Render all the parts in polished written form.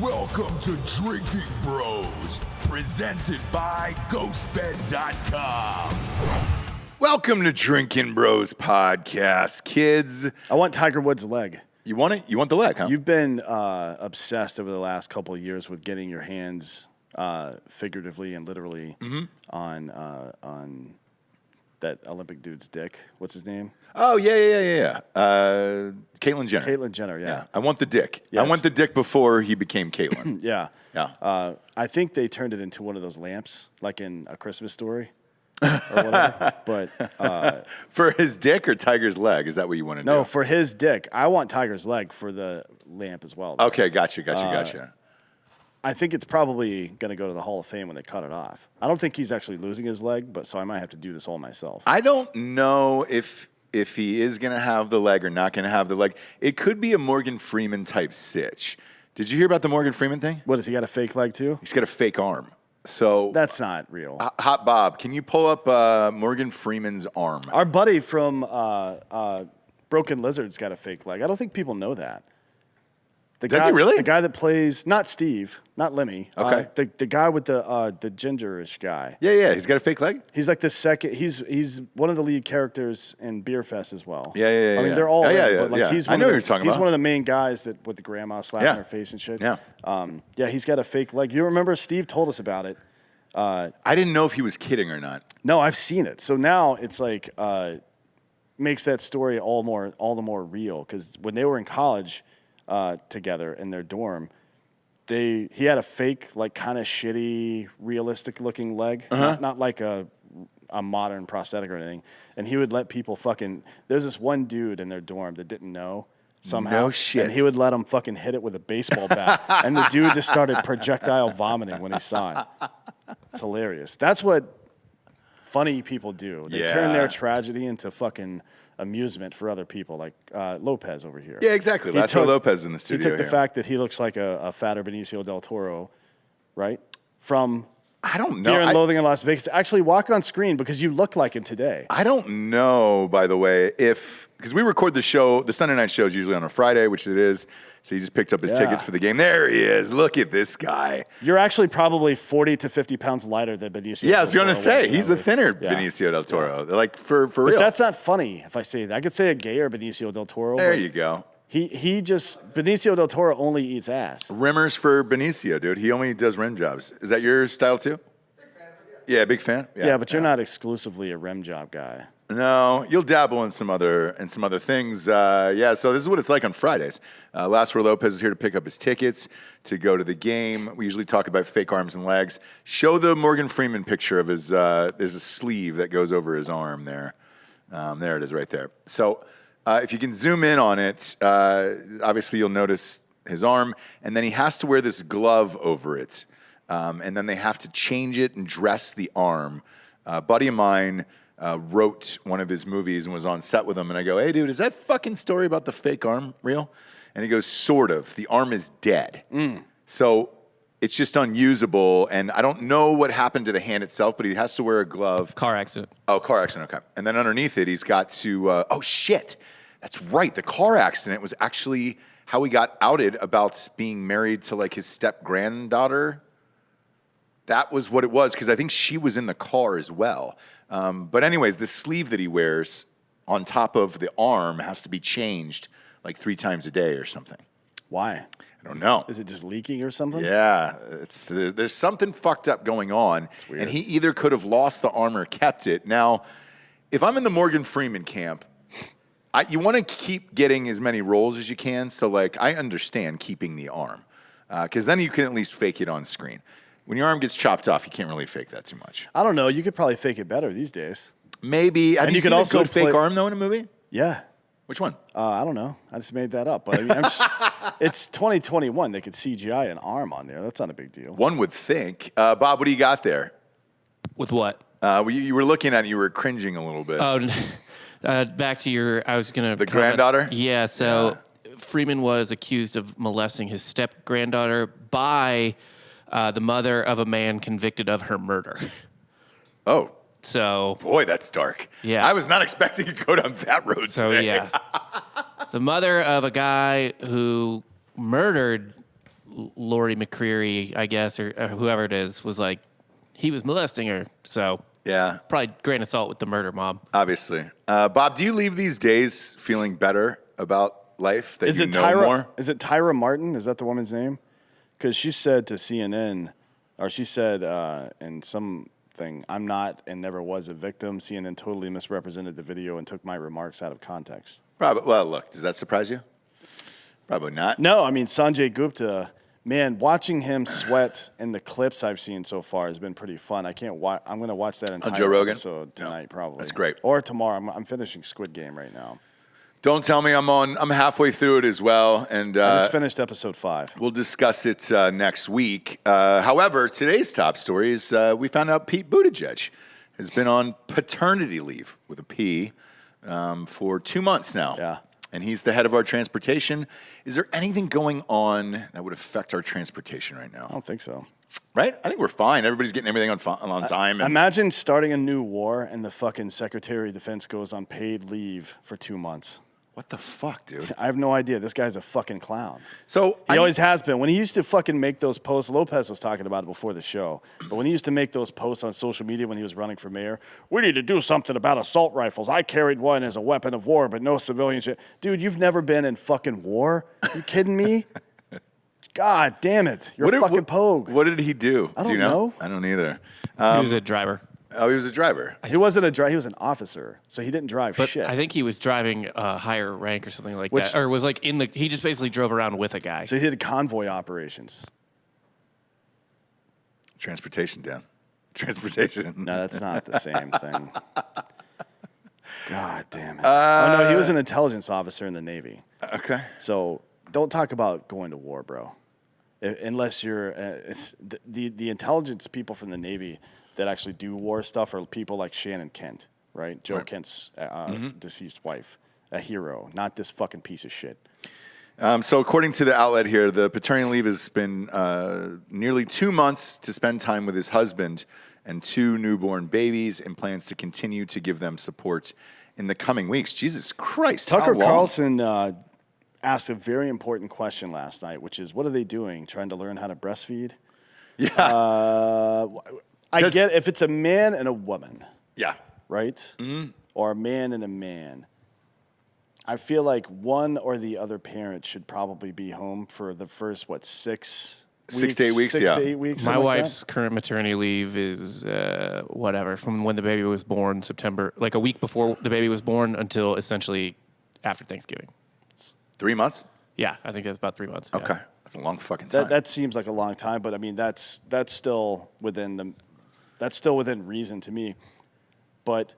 Welcome to Drinking Bros, presented by GhostBed.com. Welcome to Drinkin' Bros podcast, kids. I want Tiger Woods' leg. You want it? You want the leg, huh? You've been obsessed over the last couple of years with getting your hands figuratively and literally on that Olympic dude's dick. What's his name? Oh, yeah. Caitlyn Jenner. Caitlyn Jenner, yeah. I want the dick. Yes. I want the dick before he became Caitlyn. Yeah. I think they turned it into one of those lamps, like in A Christmas Story or whatever. But For his dick or Tiger's leg? Is that what you want to do? no, for his dick. I want Tiger's leg for the lamp as well. Okay, gotcha. I think it's probably going to go to the Hall of Fame when they cut it off. I don't think he's actually losing his leg, but so I might have to do this all myself. I don't know if he is going to have the leg or not going to have the leg. It could be a Morgan Freeman type sitch. Did you hear about the Morgan Freeman thing? What, has he got a fake leg too? He's got a fake arm. So That's not real. Hot Bob, can you pull up Morgan Freeman's arm? Our buddy from Broken Lizard's got a fake leg. I don't think people know that. Does he really? The guy that plays, not Steve, not Lemmy. Okay. The guy with the gingerish guy. Yeah. He's got a fake leg? He's like the second. He's one of the lead characters in Beer Fest as well. Yeah. I mean, they're all. Yeah. But like, he's I know what you're talking about. He's one of the main guys that with the grandma slapping her face and shit. Yeah. Yeah. He's got a fake leg. You remember Steve told us about it. I didn't know if he was kidding or not. No, I've seen it. So now it's like makes that story all the more real because when they were in college. Together in their dorm, he had a fake, like kind of shitty, realistic looking leg, not like a modern prosthetic or anything. And he would let people there's this one dude in their dorm that didn't know somehow. No shit. And he would let him fucking hit it with a baseball bat. And the dude just started projectile vomiting when he saw it. It's hilarious. That's what funny people do. They turn their tragedy into fucking amusement for other people, like Lopez over here. Yeah, exactly. That's why Lopez is in the studio. He took the fact that he looks like a fatter Benicio del Toro, right? From I don't know. Fear and Loathing in Las Vegas to actually walk on screen because you look like him today. I don't know, by the way, because we record the show, the Sunday night show is usually on a Friday, which it is. So he just picked up his tickets for the game. There he is. Look at this guy. You're actually probably 40 to 50 pounds lighter than Benicio. Yeah, I was going to say, he's a thinner Benicio del Toro. Like, for real. But that's not funny if I say that. I could say a gayer Benicio del Toro. There you go. Benicio del Toro only eats ass. Rimmers for Benicio, dude. He only does rim jobs. Is that your style, too? Big fan. Yeah, big fan. Yeah, but you're not exclusively a rim job guy. No, you'll dabble in some other things. So this is what it's like on Fridays. Last Word Lopez is here to pick up his tickets to go to the game. We usually talk about fake arms and legs. Show the Morgan Freeman picture of his. There's a sleeve that goes over his arm there. There it is, right there. So if you can zoom in on it, obviously you'll notice his arm, and then he has to wear this glove over it, and then they have to change it and dress the arm. A buddy of mine. Wrote one of his movies and was on set with him. And I go, hey, dude, is that fucking story about the fake arm real? And he goes, sort of. The arm is dead. So it's just unusable. And I don't know what happened to the hand itself, but he has to wear a glove. Car accident. Oh, car accident. Okay. And then underneath it, he's got to, oh, shit. That's right. The car accident was actually how he got outed about being married to like his step-granddaughter. That was what it was, because I think she was in the car as well. But anyways, the sleeve that he wears on top of the arm has to be changed like 3 times a day or something. Why? I don't know. Is it just leaking or something? Yeah, there's something fucked up going on. It's weird. And he either could have lost the arm or kept it. Now, if I'm in the Morgan Freeman camp, you want to keep getting as many roles as you can. So, like, I understand keeping the arm, because then you can at least fake it on screen. When your arm gets chopped off, you can't really fake that too much. I don't know. You could probably fake it better these days. Maybe. Have you seen a good fake arm, though, in a movie? Yeah. Which one? I don't know. I just made that up. But I mean, it's 2021. They could CGI an arm on there. That's not a big deal. One would think. Bob, what do you got there? With what? You were looking at it. You were cringing a little bit. Oh, back to I was going to... The granddaughter? Yeah, so Freeman was accused of molesting his step-granddaughter by... the mother of a man convicted of her murder. Oh. So. Boy, that's dark. Yeah. I was not expecting to go down that road today. Yeah. The mother of a guy who murdered Lori McCreary, I guess, or whoever it is, was like, he was molesting her. So Yeah, probably grain of salt with the murder mob. obviously. Bob, do you leave these days feeling better about life that Is you it know Tyra? more? Is it Tyra Martin? Is that the woman's name? Because she said to CNN, or she said in something, "I'm not and never was a victim." CNN totally misrepresented the video and took my remarks out of context. Probably. Well, look, does that surprise you? Probably not. No, I mean Sanjay Gupta. Man, watching him sweat in the clips I've seen so far has been pretty fun. I can't watch. I'm going to watch that entire Joe Rogan? episode tonight, probably. That's great. Or tomorrow. I'm finishing Squid Game right now. Don't tell me I'm halfway through it as well, and I just finished episode 5. we'll discuss it next week. However, today's top story is we found out Pete Buttigieg has been on paternity leave with a P for 2 months now. Yeah. And he's the head of our transportation. Is there anything going on that would affect our transportation right I now? don't think so. Right? I think we're fine. Everybody's getting everything on time. And Imagine starting a new war and the fucking Secretary of Defense goes on paid leave for 2 months. what the fuck, dude? I have no idea. This guy's a fucking clown. So He always has been. When he used to fucking make those posts, Lopez was talking about it before the show, but when he used to make those posts on social media when he was running for mayor, we need to do something about assault rifles. I carried one as a weapon of war, but no civilian shit. Dude, you've never been in fucking war? You kidding me? God damn it. You're a fucking pogue. What did he do? I do you don't know. I don't either. He was a driver. Oh, he was a driver. He wasn't a driver. He was an officer, so he didn't drive But shit. I think he was driving a higher rank or something like Which- that. Or was like he just basically drove around with a guy. So he did convoy operations. Transportation, Dan. Transportation. No, that's not the same thing. God damn it. Oh, no, he was an intelligence officer in the Navy. Okay. So don't talk about going to war, bro. Unless you're the intelligence people from the Navy that actually do war stuff are people like Shannon Kent, right? Joe Right. Kent's deceased wife, a hero, not this fucking piece of shit. So according to the outlet here, the paternity leave has been nearly 2 months to spend time with his husband and 2 newborn babies, and plans to continue to give them support in the coming weeks. Jesus Christ. Tucker how long? Carlson asked a very important question last night, which is, what are they doing? Trying to learn how to breastfeed? Yeah. I get if it's a man and a woman, Yeah. right? Mm-hmm. Or a man and a man. I feel like one or the other parent should probably be home for the first, 6 6 to 8 weeks, 6 yeah. to 8 weeks. My something like wife's current maternity leave is whatever, from when the baby was born, September, like a week before the baby was born until essentially after Thanksgiving. 3 months? Yeah, I think that's about 3 months. yeah. Okay. That's a long fucking time. That seems like a long time, but I mean that's still within reason to me. But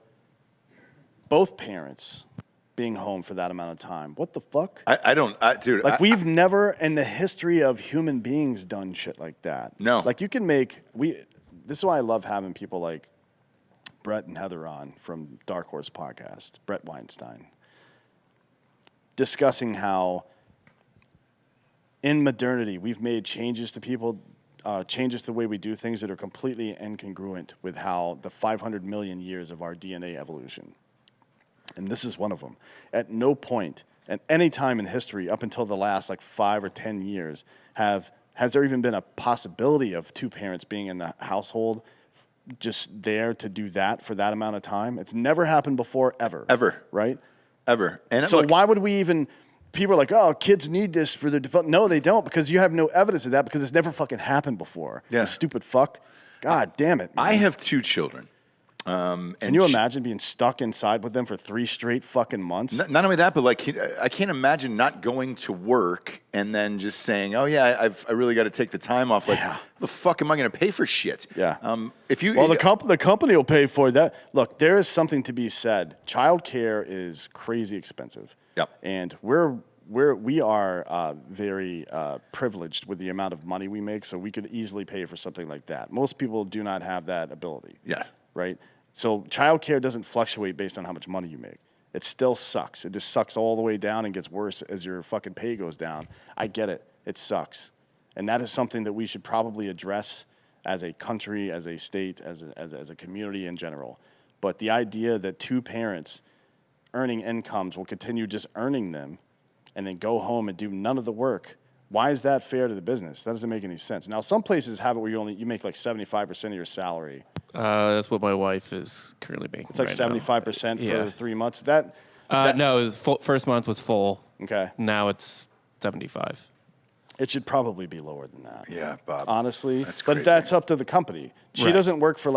both parents being home for that amount of time, what the fuck? Dude. Like we've never in the history of human beings done shit like that. No. Like you can this is why I love having people like Brett and Heather on from Dark Horse Podcast, Brett Weinstein, discussing how in modernity we've made changes to people, changes to the way we do things that are completely incongruent with how the 500 million years of our DNA evolution. And this is one of them. At no point, at any time in history, up until the last 5 or 10 years, has there even been a possibility of 2 parents being in the household just there to do that for that amount of time? It's never happened before, ever. Ever. Right? Ever. And So look, why would we even... People are like, oh, kids need this for their development. No, they don't, because you have no evidence of that because it's never fucking happened before. Yeah. You stupid fuck. God damn it, man. I have 2 children. Can you imagine being stuck inside with them for 3 straight fucking months? Not only that, but I can't imagine not going to work and then just saying, "Oh yeah, I really got to take the time off." Like, how the fuck am I going to pay for shit? Yeah. The company will pay for that. Look, there is something to be said. Childcare is crazy expensive. Yep. And we are very privileged with the amount of money we make, so we could easily pay for something like that. Most people do not have that ability. Yeah. Right? So childcare doesn't fluctuate based on how much money you make. It still sucks. It just sucks all the way down and gets worse as your fucking pay goes down. I get it. It sucks. And that is something that we should probably address as a country, as a state, as a community in general. But the idea that 2 parents earning incomes will continue just earning them and then go home and do none of the work Why is that fair to the business? That doesn't make any sense. Now, some places have it where you make like 75% of your salary. That's what my wife is currently making. It's like 75% for 3 months. That no, it was first month was full. Okay. Now it's 75. It should probably be lower than that. Yeah, Bob. Honestly, That's but crazy. that's up to the company. She Right. doesn't work for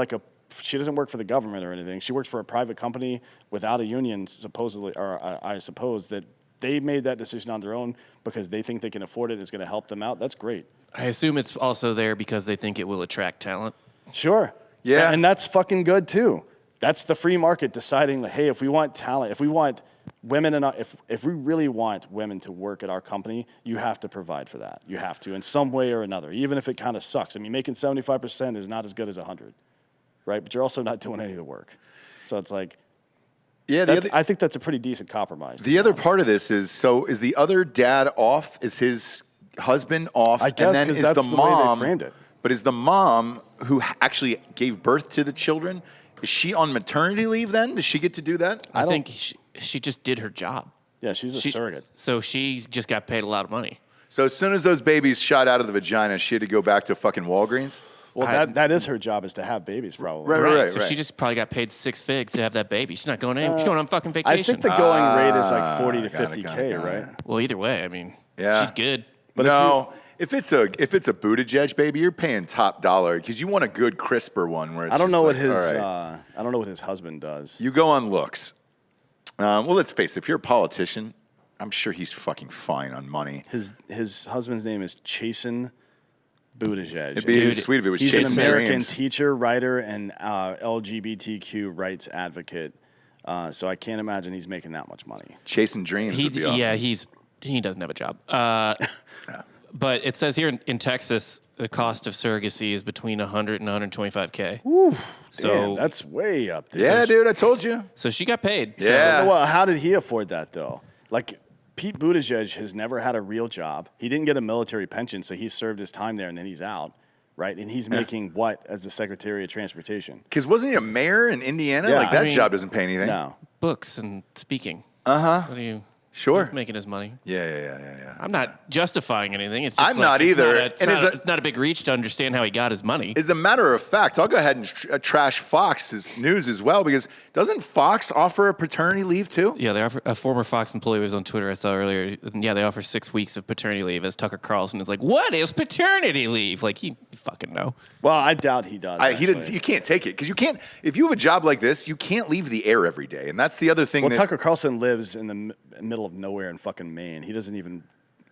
she doesn't work for the government or anything. She works for a private company without a union, supposedly, or I suppose that they made that decision on their own because they think they can afford it. It's going to help them out. That's great. I assume it's also there because they think it will attract talent. Sure. Yeah. And that's fucking good too. That's the free market deciding, like, hey, if we want talent, if we want women, and if we really want women to work at our company, you have to provide for that. You have to in some way or another, even if it kind of sucks. I mean, making 75% is not as good as 100, right? But you're also not doing any of the work. So it's like, Yeah, I think that's a pretty decent compromise. the other part of this is, so is the other dad off? Is his husband off? I guess, and then 'cause is that's the the way they mom, framed it. But is the mom who actually gave birth to the children, is she on maternity leave then? Does she get to do that? I think she just did her job. Yeah, she's a surrogate. So she just got paid a lot of money. So as soon as those babies shot out of the vagina, she had to go back to fucking Walgreens? Well, that is her job, is to have babies, probably. Right. So she just probably got paid 6 figs to have that baby. She's not going anywhere. She's going on fucking vacation. I think the going rate is like 40 to got it, 50K, got it. right? well, either way, I mean, Yeah. she's good. But no, if it's a Buttigieg baby, you're paying top dollar because you want a good crisper one. Where it's I don't know what like, his all right. I don't know what his husband does. You go on looks. Well, let's face it. If you're a politician, I'm sure he's fucking fine on money. His husband's name is Chasen Buttigieg. It'd be sweet if it was He's Chasing an American Dreams. teacher, writer, and LGBTQ rights advocate. So I can't imagine he's making that much money. Chasing dreams would be awesome. Yeah, he doesn't have a job. But it says here in Texas, the cost of surrogacy is between 100 and 125K. So Damn, that's way up. Yeah, dude, I told you. So she got paid. Yeah. Well, how did he afford that though? Like, Pete Buttigieg has never had a real job. He didn't get a military pension, so he served his time there and then he's out, right? And he's making what as the Secretary of Transportation? Because wasn't he a mayor in Indiana? Yeah, Like, that I mean- job doesn't pay anything. No. Books and speaking. Uh-huh. What are you? Sure. He's making his money. Yeah. I'm not justifying anything. It's just I'm not either. It's And not, not a big reach to understand how he got his money. As a matter of fact, I'll go ahead and trash Fox's news as well, because doesn't Fox offer a paternity leave too? Yeah, they offer, a former Fox employee was on Twitter, I saw earlier. And yeah, they offer 6 weeks of paternity leave, as Tucker Carlson is like, what is paternity leave? Like, you fucking know. Well, I doubt he does. He didn't. You can't take it because you can't. If you have a job like this, you can't leave the air every day, and that's the other thing. Well, that, Tucker Carlson lives in the middle of nowhere in fucking Maine. He doesn't even.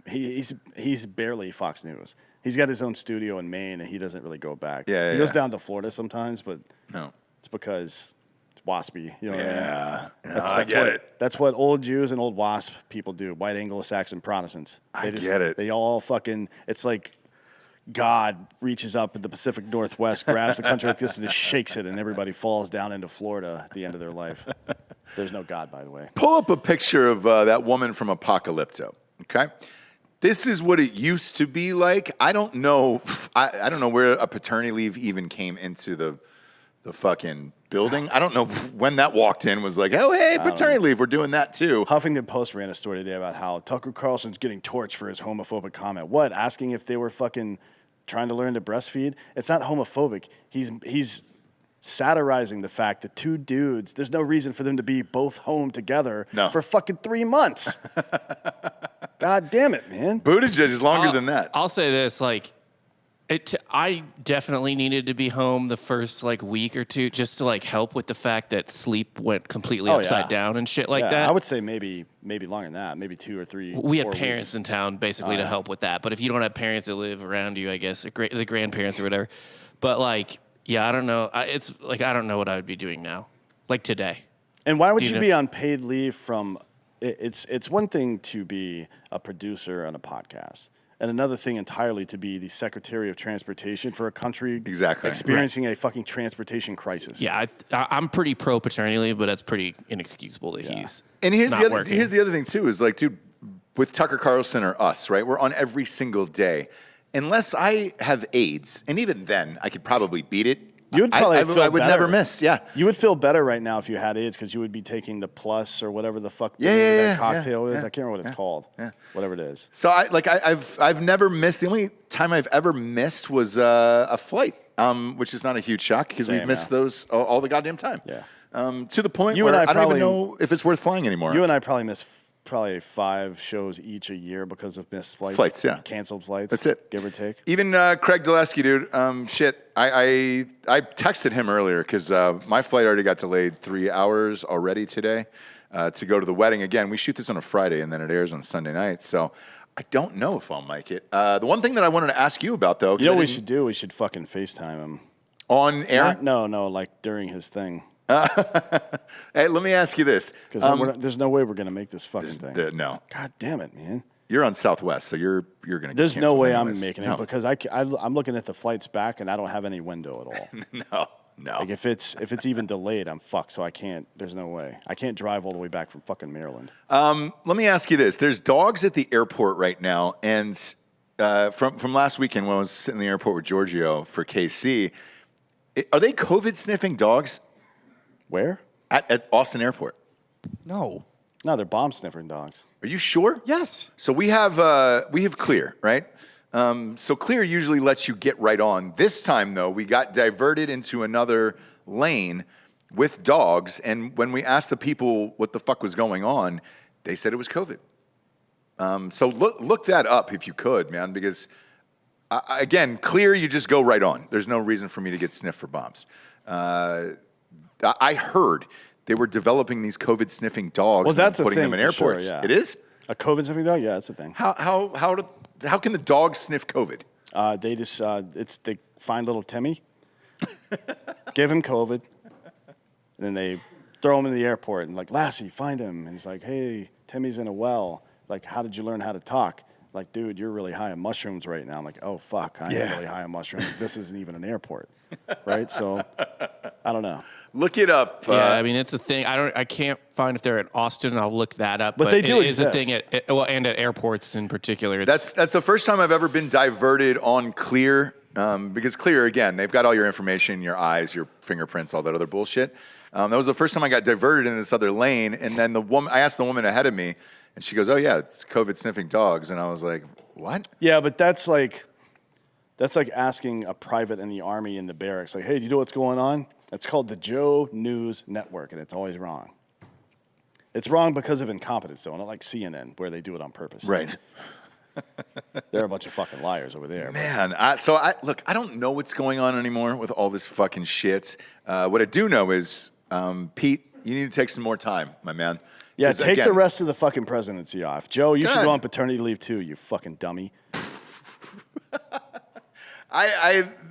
He's barely Fox News. He's got his own studio in Maine, and he doesn't really go back. Yeah, he yeah. goes down to Florida sometimes, but No. it's because it's waspy. You know what Yeah. I mean? No, I get it. That's what old Jews and old WASP people do. White Anglo-Saxon Protestants. I get it. They all fucking. It's like God reaches up in the Pacific Northwest, grabs the country like this, and just shakes it, and everybody falls down into Florida at the end of their life. There's no God, by the way. Pull up a picture of that woman from Apocalypto. Okay. This is what it used to be like. I don't know. I don't know where a paternity leave even came into the fucking building. I don't know when that walked in. Was like, oh hey, paternity leave. We're doing that too. Huffington Post ran a story today about how Tucker Carlson's getting torched for his homophobic comment. What? Asking if they were fucking trying to learn to breastfeed? It's not homophobic. He's satirizing the fact that two dudes, there's no reason for them to be both home together for fucking 3 months. God damn it, man. Buttigieg is longer than that. I'll say this, like, I definitely needed to be home the first like week or two just to like help with the fact that sleep went completely upside down and shit like that. I would say maybe longer than that, maybe 2 or 3. We had 4 parents weeks. in town basically to help with that. But if you don't have parents that live around you, I guess the grandparents or whatever. But like, yeah, I don't know. It's like I don't know what I would be doing now, like today. And why would Do you you be on paid leave from? It's one thing to be a producer on a podcast, and another thing entirely to be the Secretary of Transportation for a country experiencing a fucking transportation crisis. Yeah, I'm pretty pro paternity leave, but that's pretty inexcusable that he's And here's not the other. working. Here's the other thing too. Is like, dude, with Tucker Carlson or us, right? We're on every single day. Unless I have AIDS, and even then, I could probably beat it. You would probably feel I would better. never miss. Yeah. You would feel better right now if you had AIDS because you would be taking the Plus or whatever the fuck that cocktail is. I can't remember what it's called. Yeah. Whatever it is. So I've never missed. The only time I've ever missed was a flight, which is not a huge shock because we've missed those all the goddamn time. Yeah. To the point where I don't even know if it's worth flying anymore. You and I probably miss 5 shows each a year because of missed flights. Canceled flights. That's it. Give or take. Even Craig Dulesky, dude. I texted him earlier because my flight already got delayed 3 hours already today to go to the wedding. Again, we shoot this on a Friday and then it airs on Sunday night. So I don't know if I'll make it. The one thing that I wanted to ask you about, though. You know what we should do? We should fucking FaceTime him. On air? No, like during his thing. Hey, let me ask you this. Because there's no way we're going to make this fucking thing. No. God damn it, man. You're on Southwest, so you're going to get There's no way I'm anyways. making it because I'm looking at the flights back and I don't have any window at all. No. Like if it's even delayed, I'm fucked. So I can't. There's no way. I can't drive all the way back from fucking Maryland. Let me ask you this. There's dogs at the airport right now, and from last weekend when I was sitting in the airport with Giorgio for KC, are they COVID sniffing dogs? Where? At Austin Airport. No. No, they're bomb sniffing dogs. Are you sure? Yes. So we have Clear, right? So Clear usually lets you get right on. This time, though, we got diverted into another lane with dogs, and when we asked the people what the fuck was going on, they said it was COVID. So look that up if you could, man, because, again, Clear, you just go right on. There's no reason for me to get sniffed for bombs. I heard they were developing these COVID sniffing dogs and putting them in airports. Sure, yeah. It is? A COVID sniffing dog? Yeah, that's the thing. How can the dog sniff COVID? They just they find little Timmy, give him COVID, and then they throw him in the airport and like, Lassie, find him. And he's like, hey, Timmy's in a well. Like, how did you learn how to talk? Like, dude, you're really high on mushrooms right now. I'm like, oh fuck, I am really high on mushrooms. This isn't even an airport, right? So, I don't know. Look it up. Yeah, I mean it's a thing. I can't find if they're at Austin. I'll look that up. But they do it is a exist. thing and at airports in particular. That's the first time I've ever been diverted on Clear, because Clear, again, they've got all your information, your eyes, your fingerprints, all that other bullshit. That was the first time I got diverted in this other lane, and then I asked the woman ahead of me, and she goes, "Oh yeah, it's COVID sniffing dogs," and I was like, "What?" Yeah, but that's like asking a private in the army in the barracks, like, hey, do you know what's going on? It's called the Joe News Network, and it's always wrong. It's wrong because of incompetence, though, not like CNN, where they do it on purpose. Right. They're a bunch of fucking liars over there. Man, look, I don't know what's going on anymore with all this fucking shit. What I do know is, Pete, you need to take some more time, my man. Yeah, take the rest of the fucking presidency off. Joe, you should go on paternity leave too, you fucking dummy.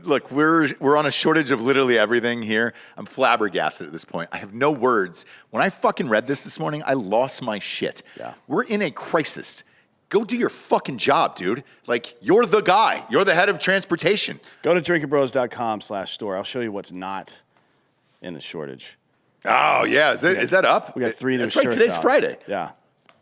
Look, we're on a shortage of literally everything here. I'm flabbergasted at this point. I have no words. When I fucking read this morning, I lost my shit. Yeah. We're in a crisis. Go do your fucking job, dude. Like, you're the guy. You're the head of transportation. Go to drinkinbros.com/store. I'll show you what's not in a shortage. Oh, yeah. Is that up? We got 3 new That's shirts right. Today's out. Friday. Yeah.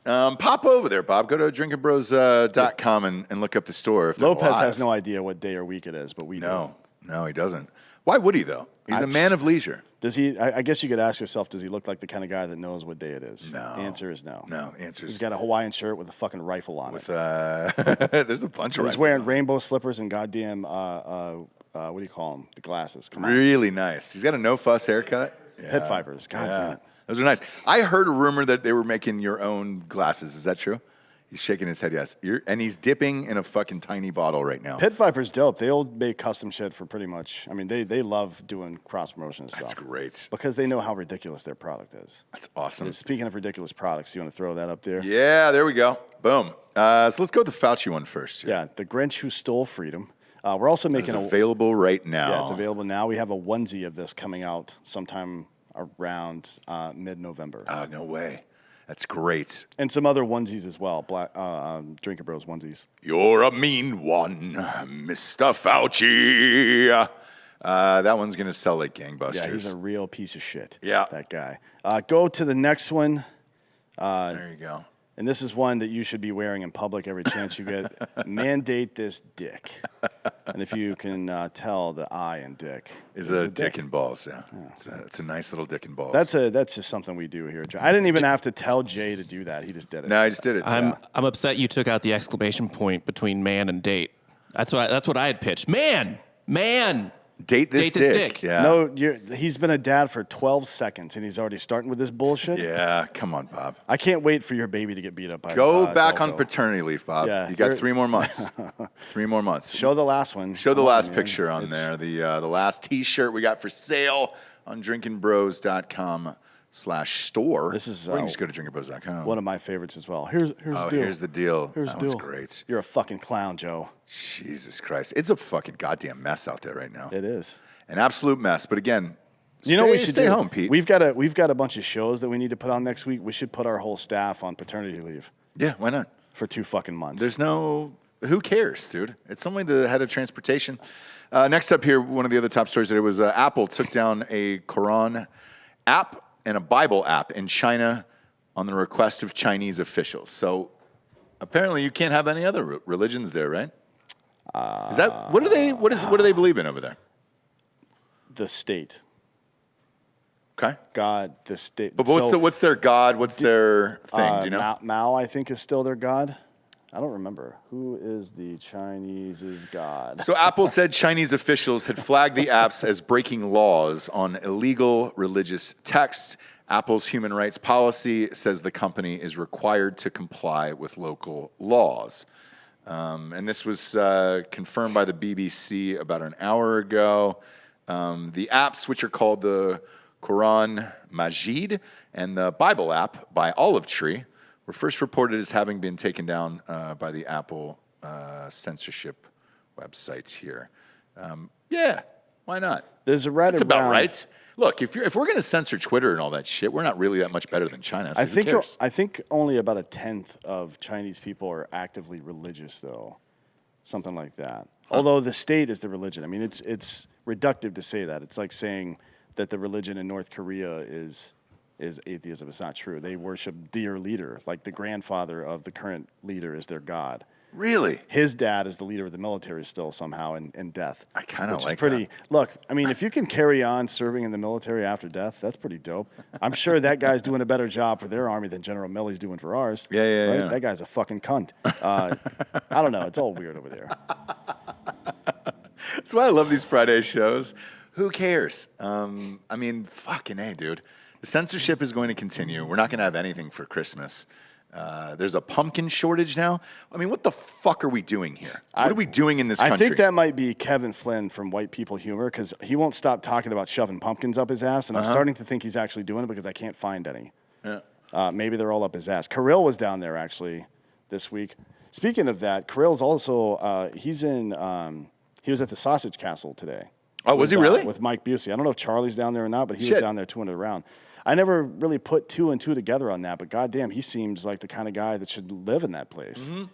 Pop over there, Bob. Go to drinkinbros.com and look up the store. If Lopez has no idea what day or week it is, but we do. No, he doesn't. Why would he, though? He's a man of leisure. Does he? I guess you could ask yourself, does he look like the kind of guy that knows what day it is? No. The answer is no. No, answer is He's got a Hawaiian shirt with a fucking rifle on it. There's a bunch of He's rifles wearing on. rainbow slippers and goddamn, what do you call them? The glasses. Come on. Really nice. He's got a no-fuss haircut. Yeah. Pit vipers. God damn it. Those are nice. I heard a rumor that they were making your own glasses. Is that true? He's shaking his head, yes. And he's dipping in a fucking tiny bottle right now. Pit Viper's dope. They all make custom shit for pretty much, I mean, they love doing cross-promotion and stuff. That's great. Because they know how ridiculous their product is. That's awesome. And speaking of ridiculous products, you want to throw that up there? Yeah, there we go. Boom. So let's go with the Fauci one first. Yeah, the Grinch who stole freedom. We're also making It's available right now. Yeah, it's available now. We have a onesie of this coming out sometime around mid-November. No way. That's great. And some other onesies as well, Drinkin' Bros onesies. You're a mean one, Mr. Fauci. That one's going to sell like gangbusters. Yeah, he's a real piece of shit. Yeah. That guy. Go to the next one. There you go. And this is one that you should be wearing in public every chance you get. Mandate this dick. And if you can tell, the I in dick is a dick and balls. Yeah, it's a nice little dick and balls. That's just something we do here. I didn't even have to tell Jay to do that. He just did it. No, I just did it. I'm upset you took out the exclamation point between man and date. That's what I had pitched. Man. Date this dick. Yeah. No, he's been a dad for 12 seconds, and he's already starting with this bullshit. Yeah, come on, Bob. I can't wait for your baby to get beat up by Go back on paternity leave, Bob. Yeah, you got 3 more months. 3 more months. Show the last one. Show the last picture on there. The last T-shirt we got for sale on drinkinbros.com/store. This is or you can just go to drinkinbros.com. One of my favorites as well. Here's the deal. Here's the deal. Here's that the was deal. great. You're a fucking clown, Joe. Jesus Christ. It's a fucking goddamn mess out there right now. It is. An absolute mess. But again, you know what we should stay do? home, Pete. We've got a bunch of shows that we need to put on next week. We should put our whole staff on paternity leave. Yeah, why not? For 2 fucking months. There's no... Who cares, dude? It's only the head of transportation. Next up here, one of the other top stories today was Apple took down a Quran app and a Bible app in China on the request of Chinese officials. So apparently you can't have any other religions there, right? Is that what do they believe in over there? The state. Okay. God, the state. But what's their God? What's their thing? Do you know? Mao, I think, is still their God. I don't remember. Who is the Chinese's God? So Apple said Chinese officials had flagged the apps as breaking laws on illegal religious texts. Apple's human rights policy says the company is required to comply with local laws. And this was confirmed by the BBC about an hour ago. The apps, which are called the Quran Majid and the Bible app by Olive Tree, were first reported as having been taken down by the Apple censorship websites here. Yeah, why not? There's a right. It's about rights. Look, if we're going to censor Twitter and all that shit, we're not really that much better than China. So who cares? I think only about 1/10 of Chinese people are actively religious, though, something like that. Huh. Although the state is the religion. I mean, it's reductive to say that. It's like saying that the religion in North Korea is atheism. It's not true. They worship their leader, like the grandfather of the current leader is their god. Really? His dad is the leader of the military still somehow in death. I kind of like pretty, that. Look, I mean, if you can carry on serving in the military after death, that's pretty dope. I'm sure that guy's doing a better job for their army than General Milley's doing for ours. Yeah, right? That guy's a fucking cunt. I don't know. It's all weird over there. That's why I love these Friday shows. Who cares? I mean, fucking A, dude. The censorship is going to continue. We're not going to have anything for Christmas. There's a pumpkin shortage now. I mean, what the fuck are we doing here? What are we doing in this country? I think that might be Kevin Flynn from White People Humor because he won't stop talking about shoving pumpkins up his ass, and I'm starting to think he's actually doing it because I can't find any. Yeah. Maybe they're all up his ass. Kirill was down there actually this week. Speaking of that, Kirill's also he was at the Sausage Castle today. Oh, was he really? With Mike Busey. I don't know if Charlie's down there or not, but he was down there touring it around. I never really put 2 and 2 together on that, but goddamn, he seems like the kind of guy that should live in that place. Mm-hmm.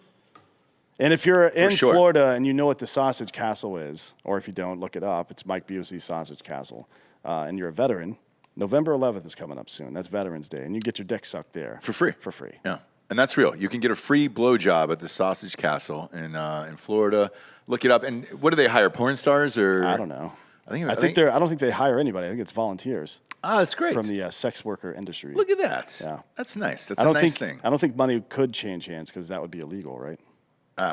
And if you're in Florida and you know what the Sausage Castle is, or if you don't, look it up. It's Mike Busey's Sausage Castle. And you're a veteran. November 11th is coming up soon. That's Veterans Day. And you get your dick sucked there. For free. For free. Yeah. And that's real. You can get a free blowjob at the Sausage Castle in Florida. Look it up. And what do they hire, porn stars or? I don't know. I don't think they hire anybody. I think it's volunteers. Ah, that's great. From the sex worker industry. Look at that. Yeah. That's nice. That's a nice thing. I don't think money could change hands because that would be illegal, right?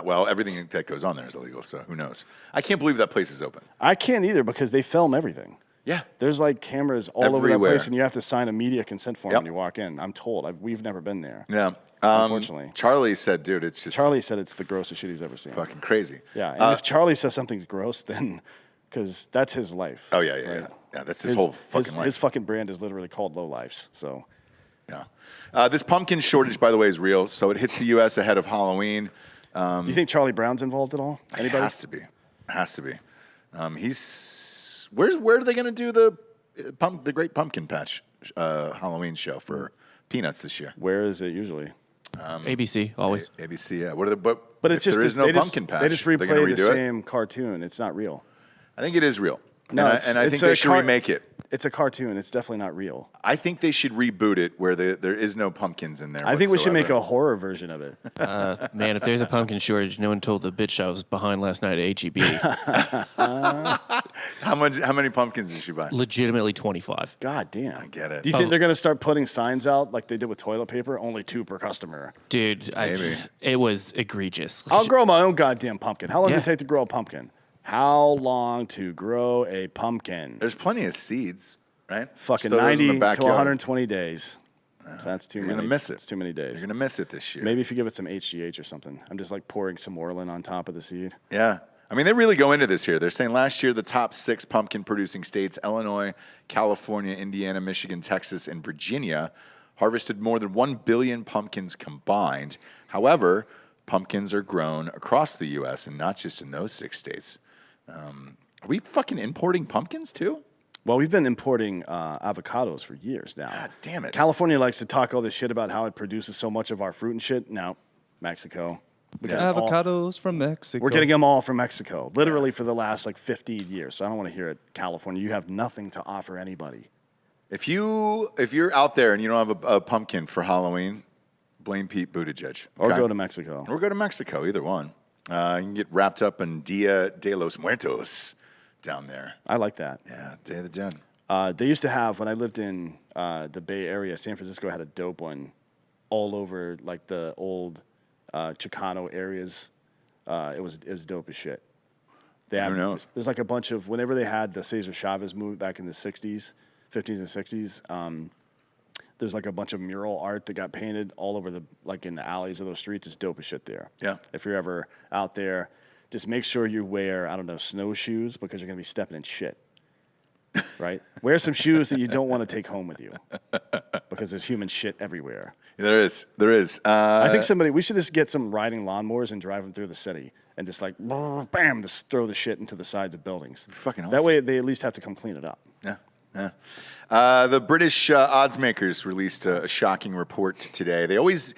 Well, everything that goes on there is illegal, so who knows? I can't believe that place is open. I can't either because they film everything. Yeah. There's like cameras all over that place, and you have to sign a media consent form when you walk in. I'm told. We've never been there. Yeah. Unfortunately. Charlie said, dude, it's just... Charlie said it's the grossest shit he's ever seen. Fucking crazy. Yeah, and if Charlie says something's gross, then... Because that's his life. Oh, yeah. Yeah, that's his whole fucking life. His fucking brand is literally called Low Lifes, so... Yeah. This pumpkin shortage, by the way, is real, so it hits the U.S. ahead of Halloween. Do you think Charlie Brown's involved at all? Anybody? Has to be. Where are they going to do the Great Pumpkin Patch Halloween show for Peanuts this year? Where is it usually? ABC, always. ABC, yeah. But it's just there is no pumpkin patch. They just replay the same cartoon. It's not real. I think it is real. No, and I think they should remake it. It's a cartoon. It's definitely not real. I think they should reboot it where there is no pumpkins in there. I think we should make a horror version of it. Man, if there's a pumpkin shortage, no one told the bitch I was behind last night at HEB. How many pumpkins did she buy? Legitimately 25. God damn. I get it. Do you think they're going to start putting signs out like they did with toilet paper? Only 2 per customer. Dude, it was egregious. I'll grow my own goddamn pumpkin. How long does it take to grow a pumpkin? How long to grow a pumpkin? There's plenty of seeds, right? Fucking Stow those in 90 the to 120 days. So that's too many. You're going to miss it. It's too many days. You're going to miss it this year. Maybe if you give it some HGH or something. I'm just like pouring some Orlin on top of the seed. Yeah. I mean, they really go into this here. They're saying last year the top 6 pumpkin-producing states, Illinois, California, Indiana, Michigan, Texas, and Virginia, harvested more than 1 billion pumpkins combined. However, pumpkins are grown across the U.S. and not just in those 6 states. Are we fucking importing pumpkins too? Well, we've been importing avocados for years now. God damn it. California likes to talk all this shit about how it produces so much of our fruit and shit. No, Mexico. Avocados from Mexico. We're getting them all from Mexico, literally for the last like 50 years. So I don't want to hear it. California, you have nothing to offer anybody. If you're out there and you don't have a pumpkin for Halloween, blame Pete Buttigieg. Or go to Mexico. Or go to Mexico, either one. You can get wrapped up in Dia de los Muertos down there. I like that. Yeah, Day of the Dead. They used to have, when I lived in the Bay Area, San Francisco had a dope one all over like the old Chicano areas. It was dope as shit. Who knows? There's like a bunch of, whenever they had the Cesar Chavez movement back in the 60s, 50s and 60s, there's like a bunch of mural art that got painted all over like in the alleys of those streets. It's dope as shit there. Yeah. If you're ever out there, just make sure you wear, I don't know, snowshoes because you're going to be stepping in shit. Right? Wear some shoes that you don't want to take home with you because there's human shit everywhere. There is. I think we should just get some riding lawnmowers and drive them through the city and just like, bam, just throw the shit into the sides of buildings. Fucking awesome. That way they at least have to come clean it up. Yeah. The British odds makers released a shocking report today. They're always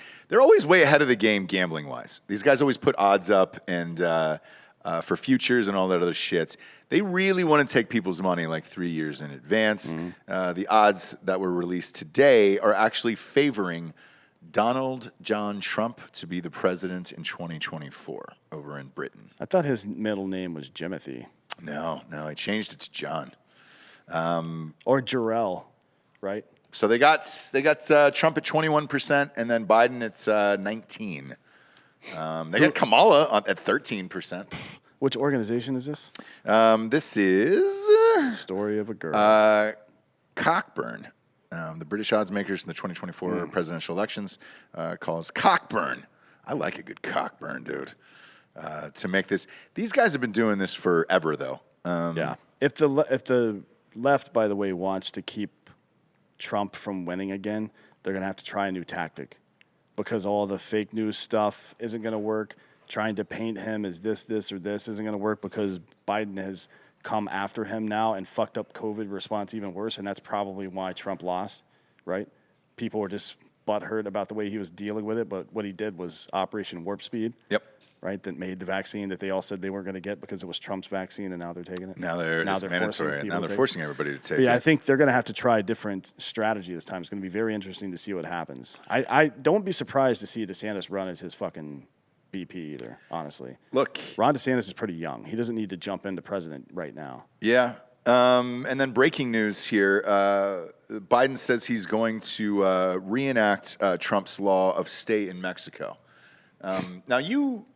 way ahead of the game gambling wise. These guys always put odds up and for futures and all that other shit. They really want to take people's money like 3 years in advance. Mm-hmm. The odds that were released today are actually favoring Donald John Trump to be the president in 2024 over in Britain. I thought his middle name was Jimothy. No, he changed it to John. Or Jarrell, right? So they got Trump at 21%, and then Biden at 19%. They got Kamala at 13%. Which organization is this? This is Story of a Girl. Cockburn. The British odds makers in the 2024 presidential elections calls Cockburn. I like a good Cockburn, dude. To make this, these guys have been doing this forever, though. Yeah. If the left, by the way, wants to keep Trump from winning again, they're going to have to try a new tactic because all the fake news stuff isn't going to work. Trying to paint him as this, or this isn't going to work because Biden has come after him now and fucked up COVID response even worse, and that's probably why Trump lost, right? People were just butthurt about the way he was dealing with it, but what he did was Operation Warp Speed. Yep. Right, that made the vaccine that they all said they weren't going to get because it was Trump's vaccine, and now they're taking it. Now they're mandatory. Now they're forcing everybody to take it. Yeah, I think they're going to have to try a different strategy this time. It's going to be very interesting to see what happens. I don't be surprised to see DeSantis run as his fucking BP either, honestly. Look. Ron DeSantis is pretty young. He doesn't need to jump into president right now. Yeah. And then breaking news here. Biden says he's going to reenact Trump's law of stay in Mexico. Now you...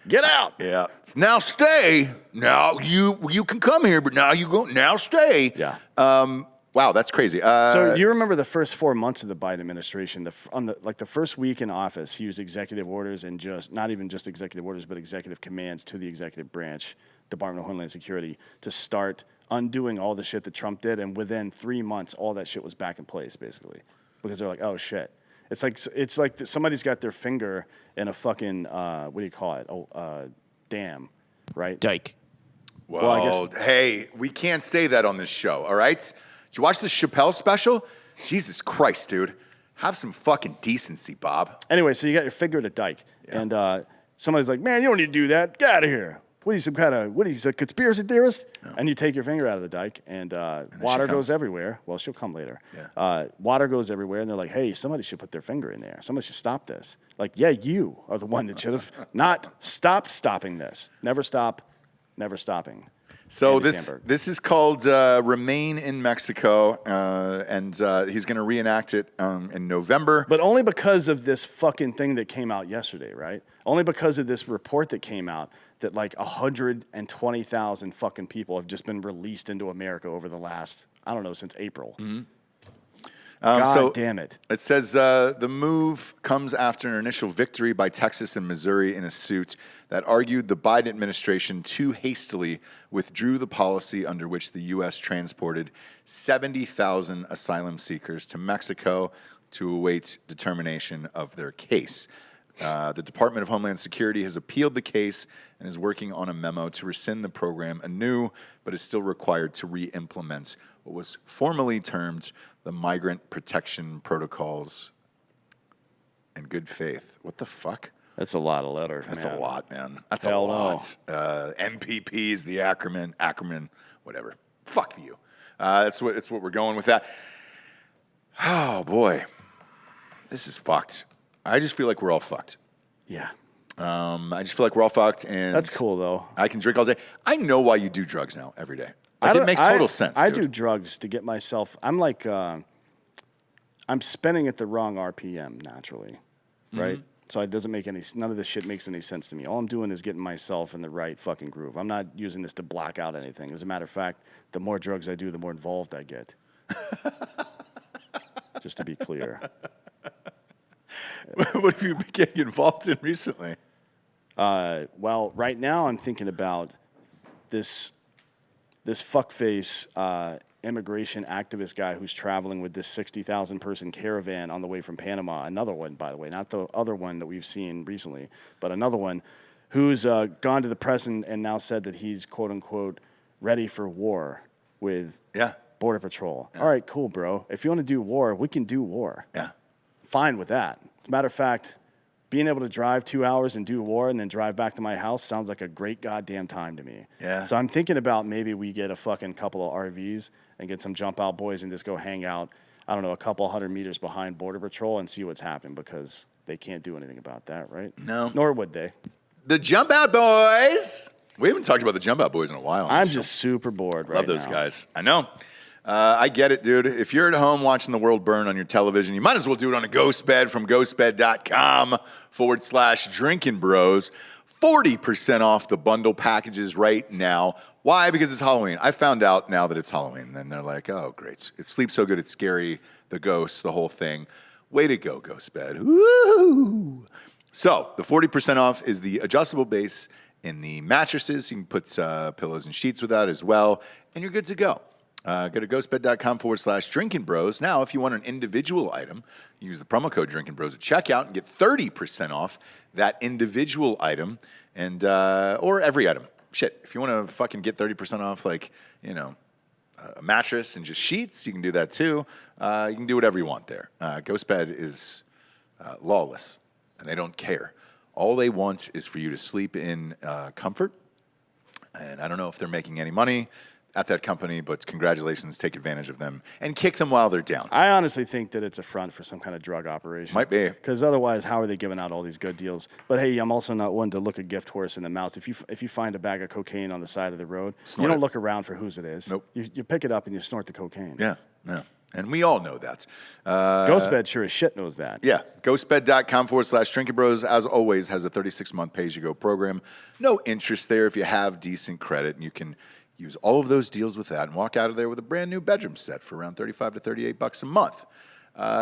Get out! Yeah. Now stay. Now you can come here, but now you go. Now stay. Yeah. Wow, that's crazy. So you remember the first 4 months of the Biden administration? The first week in office, he used executive orders and not even just executive orders, but executive commands to the executive branch, Department of Homeland Security, to start undoing all the shit that Trump did. And within 3 months, all that shit was back in place, basically, because they're like, oh shit. It's like somebody's got their finger in a fucking what do you call it? Dam, right? Dike. Well, I guess. Hey, we can't say that on this show. All right? Did you watch the Chappelle special? Jesus Christ, dude. Have some fucking decency, Bob. Anyway, so you got your finger at a dike, and somebody's like, "Man, you don't need to do that. Get out of here." What are you, a conspiracy theorist? No. And you take your finger out of the dike, and water goes everywhere. Well, she'll come later. Yeah. Water goes everywhere, and they're like, hey, somebody should put their finger in there. Somebody should stop this. Like, yeah, you are the one that should have not stopping this. Never stop, never stopping. So this is called Remain in Mexico, and he's going to reenact it in November. But only because of this fucking thing that came out yesterday, right? Only because of this report that came out that like 120,000 fucking people have just been released into America over the last, I don't know, since April. Mm-hmm. God damn it. It says the move comes after an initial victory by Texas and Missouri in a suit that argued the Biden administration too hastily withdrew the policy under which the U.S. transported 70,000 asylum seekers to Mexico to await determination of their case. The Department of Homeland Security has appealed the case and is working on a memo to rescind the program anew, but is still required to re-implement what was formerly termed the Migrant Protection Protocols in good faith. What the fuck? That's a lot of letters, That's a lot, man. That's a lot. MPP is the acronym, whatever. Fuck you. That's what we're going with that. Oh, boy. This is fucked. I just feel like we're all fucked. Yeah. I just feel like we're all fucked. And that's cool, though. I can drink all day. I know why you do drugs now every day. Like, it makes total sense. I do drugs to get myself. I'm like, I'm spinning at the wrong RPM naturally, right? Mm-hmm. So it doesn't make none of this shit makes any sense to me. All I'm doing is getting myself in the right fucking groove. I'm not using this to block out anything. As a matter of fact, the more drugs I do, the more involved I get. Just to be clear. What have you been getting involved in recently? Well, right now I'm thinking about this fuckface immigration activist guy who's traveling with this 60,000 person caravan on the way from Panama. Another one, by the way, not the other one that we've seen recently, but another one who's gone to the press and now said that he's quote unquote ready for war with Border Patrol. Yeah. All right, cool, bro. If you want to do war, we can do war. Yeah. Fine with that. As a matter of fact, being able to drive 2 hours and do war and then drive back to my house sounds like a great goddamn time to me. Yeah. So I'm thinking about maybe we get a fucking couple of RVs and get some jump out boys and just go hang out, I don't know, a couple 100 meters behind Border Patrol and see what's happened because they can't do anything about that, right? No. Nor would they. The jump out boys. We haven't talked about the jump out boys in a while. I'm just super bored right now. Love those guys. I know. I get it, dude. If you're at home watching the world burn on your television, you might as well do it on a ghost bed from ghostbed.com/Drinkin Bros. 40% off the bundle packages right now. Why? Because it's Halloween. I found out now that it's Halloween. And they're like, oh, great. It sleeps so good, it's scary. The ghosts, the whole thing. Way to go, Ghost Bed. Woo! So the 40% off is the adjustable base in the mattresses. You can put pillows and sheets with that as well. And you're good to go. Go to ghostbed.com/Drinkin Bros. Now, if you want an individual item, use the promo code Drinkin Bros at checkout and get 30% off that individual item and or every item. Shit, if you want to fucking get 30% off, like, you know, a mattress and just sheets, you can do that too. You can do whatever you want there. Ghostbed is lawless, and they don't care. All they want is for you to sleep in comfort. And I don't know if they're making any money at that company, but congratulations, take advantage of them and kick them while they're down. I honestly think that it's a front for some kind of drug operation. Might be. Because otherwise, how are they giving out all these good deals? But hey, I'm also not one to look a gift horse in the mouth. If you find a bag of cocaine on the side of the road, you don't look around for whose it is. Nope. You pick it up and you snort the cocaine. Yeah. And we all know that. Ghostbed sure as shit knows that. Yeah. Ghostbed.com/Drinkin Bros, as always, has a 36-month pay-as-you-go program. No interest there if you have decent credit, and you can use all of those deals with that and walk out of there with a brand new bedroom set for around $35 to $38 a month.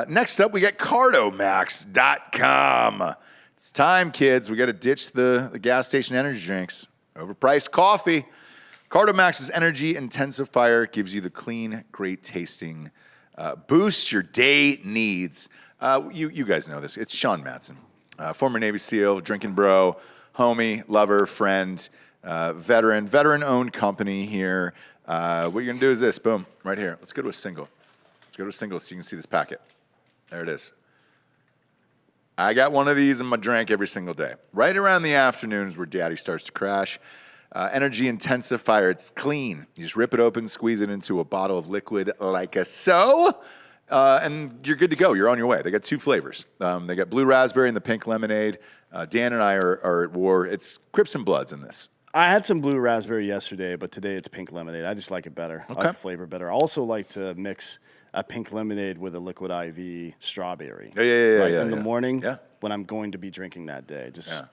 Next up, we got Cardomax.com. It's time, kids. We got to ditch the gas station energy drinks. Overpriced coffee. Cardomax's energy intensifier gives you the clean, great tasting boost your day needs. You guys know this. It's Sean Madsen, former Navy SEAL, drinking bro, homie, lover, friend, veteran-owned company here. What you're going to do is this. Boom. Right here. Let's go to a single. Let's go to a single so you can see this packet. There it is. I got one of these in my drink every single day. Right around the afternoons where daddy starts to crash. Energy intensifier. It's clean. You just rip it open, squeeze it into a bottle of liquid like so, and you're good to go. You're on your way. They got 2 flavors. They got blue raspberry and the pink lemonade. Dan and I are at war. It's Crips and Bloods in this. I had some blue raspberry yesterday, but today it's pink lemonade. I just like it better. I like the flavor better. I also like to mix a pink lemonade with a liquid IV strawberry. Yeah. In the morning. Yeah. When I'm going to be drinking that day.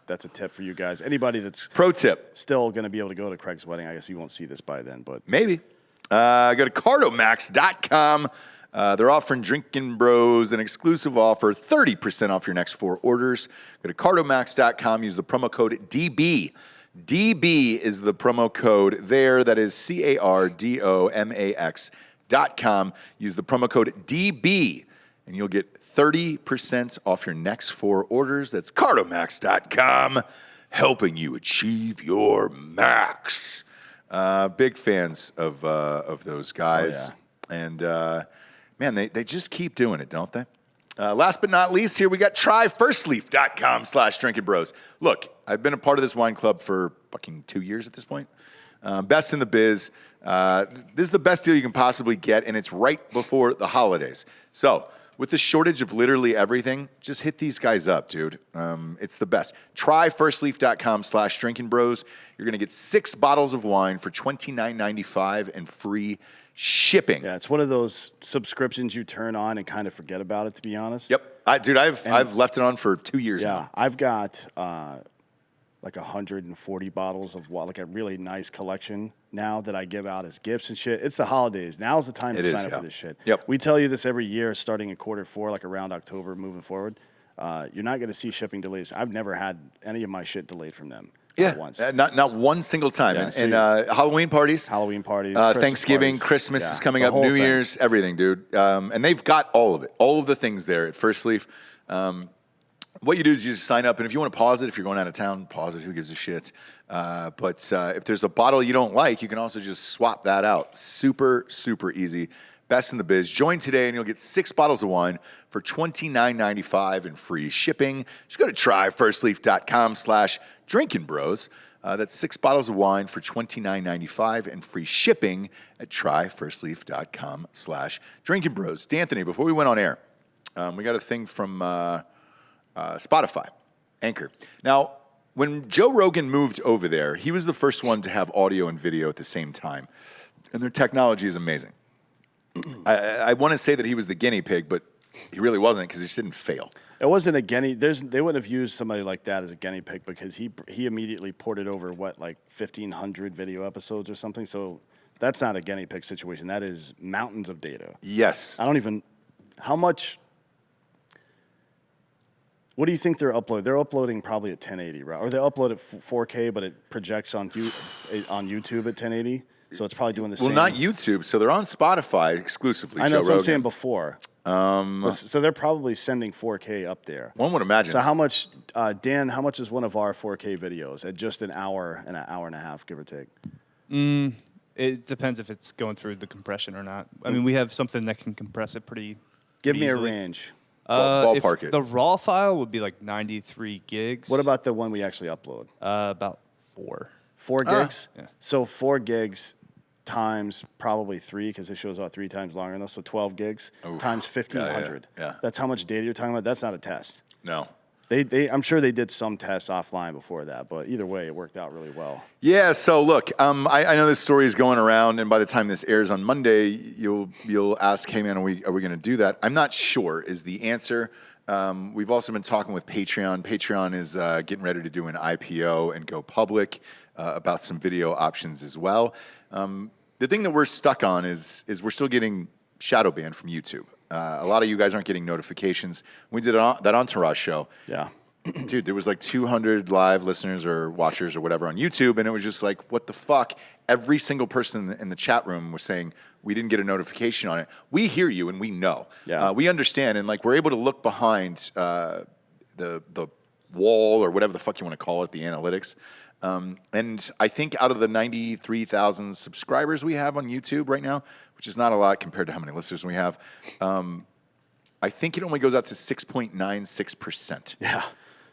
That's a tip for you guys. Anybody that's Pro tip. Still going to be able to go to Craig's wedding. I guess you won't see this by then, but maybe. Go to cardomax.com. They're offering Drinkin Bros an exclusive offer, 30% off your next 4 orders. Go to cardomax.com. Use the promo code DB. DB is the promo code there. That is CARDOMAX.com. Use the promo code DB, and you'll get 30% off your next 4 orders. That's cardomax.com, helping you achieve your max. Big fans of those guys. Oh, yeah. And, man, they just keep doing it, don't they? Last but not least, here we got tryfirstleaf.com/drinkingbros. Look, I've been a part of this wine club for fucking 2 years at this point. Best in the biz. This is the best deal you can possibly get, and it's right before the holidays. So, with the shortage of literally everything, just hit these guys up, dude. It's the best. Tryfirstleaf.com/drinkingbros. You're going to get 6 bottles of wine for $29.95 and free shipping. Yeah, it's one of those subscriptions you turn on and kind of forget about it, to be honest. Yep. I've left it on for 2 years now. Yeah, I've got like 140 bottles of like a really nice collection now that I give out as gifts and shit. It's the holidays. Now's the time to sign up for this shit. Yep. We tell you this every year, starting in Q4, like around October, moving forward. You're not going to see shipping delays. I've never had any of my shit delayed from them. Yeah, once. not one single time. Yeah, and Halloween parties. Christmas Thanksgiving, parties. Christmas is coming the up, whole New thing. Year's, everything, dude. And they've got all of it, all of the things there at First Leaf. What you do is you just sign up, and if you want to pause it, if you're going out of town, pause it. Who gives a shit? But if there's a bottle you don't like, you can also just swap that out. Super, super easy. Best in the biz. Join today, and you'll get 6 bottles of wine for $29.95 and free shipping. Just go to tryfirstleaf.com/drinkingbros. That's 6 bottles of wine for $29.95 and free shipping at tryfirstleaf.com/drinkingbros. D'Anthony, before we went on air, we got a thing from Spotify, Anchor. Now, when Joe Rogan moved over there, he was the first one to have audio and video at the same time. And their technology is amazing. I want to say that he was the guinea pig, but he really wasn't because he just didn't fail. It wasn't a guinea. They wouldn't have used somebody like that as a guinea pig because he immediately ported over, like 1,500 video episodes or something. So that's not a guinea pig situation. That is mountains of data. Yes. How much... What do you think they're uploading? They're uploading probably at 1080, right? Or they upload at 4K, but it projects on YouTube at 1080. So it's probably doing the same. Well, not YouTube. So they're on Spotify exclusively. I know. Joe That's what I'm Rogan. saying before. So they're probably sending 4K up there. One would imagine. So how much, Dan? How much is one of our 4K videos at just an hour and a half, give or take? It depends if it's going through the compression or not. I mean, we have something that can compress it pretty. Give me a easily. range. Ballpark it. The raw file would be like 93 gigs. What about the one we actually upload? About 4. 4 gigs. Yeah. So 4 gigs times probably 3 because it shows about 3 times longer than us. So 12 gigs times 1,500. Yeah. That's how much data you're talking about. That's not a test. No. I'm sure they did some tests offline before that, but either way, it worked out really well. Yeah, so look, I know this story is going around, and by the time this airs on Monday, you'll ask, hey man, are we going to do that? I'm not sure is the answer. We've also been talking with Patreon. Patreon is getting ready to do an IPO and go public about some video options as well. The thing that we're stuck on is we're still getting shadow banned from YouTube. A lot of you guys aren't getting notifications. We did that Entourage show. Yeah. Dude, there was like 200 live listeners or watchers or whatever on YouTube, and it was just like, what the fuck? Every single person in the chat room was saying, we didn't get a notification on it. We hear you, and we know. Yeah. We understand, and like we're able to look behind the wall or whatever the fuck you want to call it, the analytics. And I think out of the 93,000 subscribers we have on YouTube right now, which is not a lot compared to how many listeners we have, I think it only goes out to 6.96%. Yeah.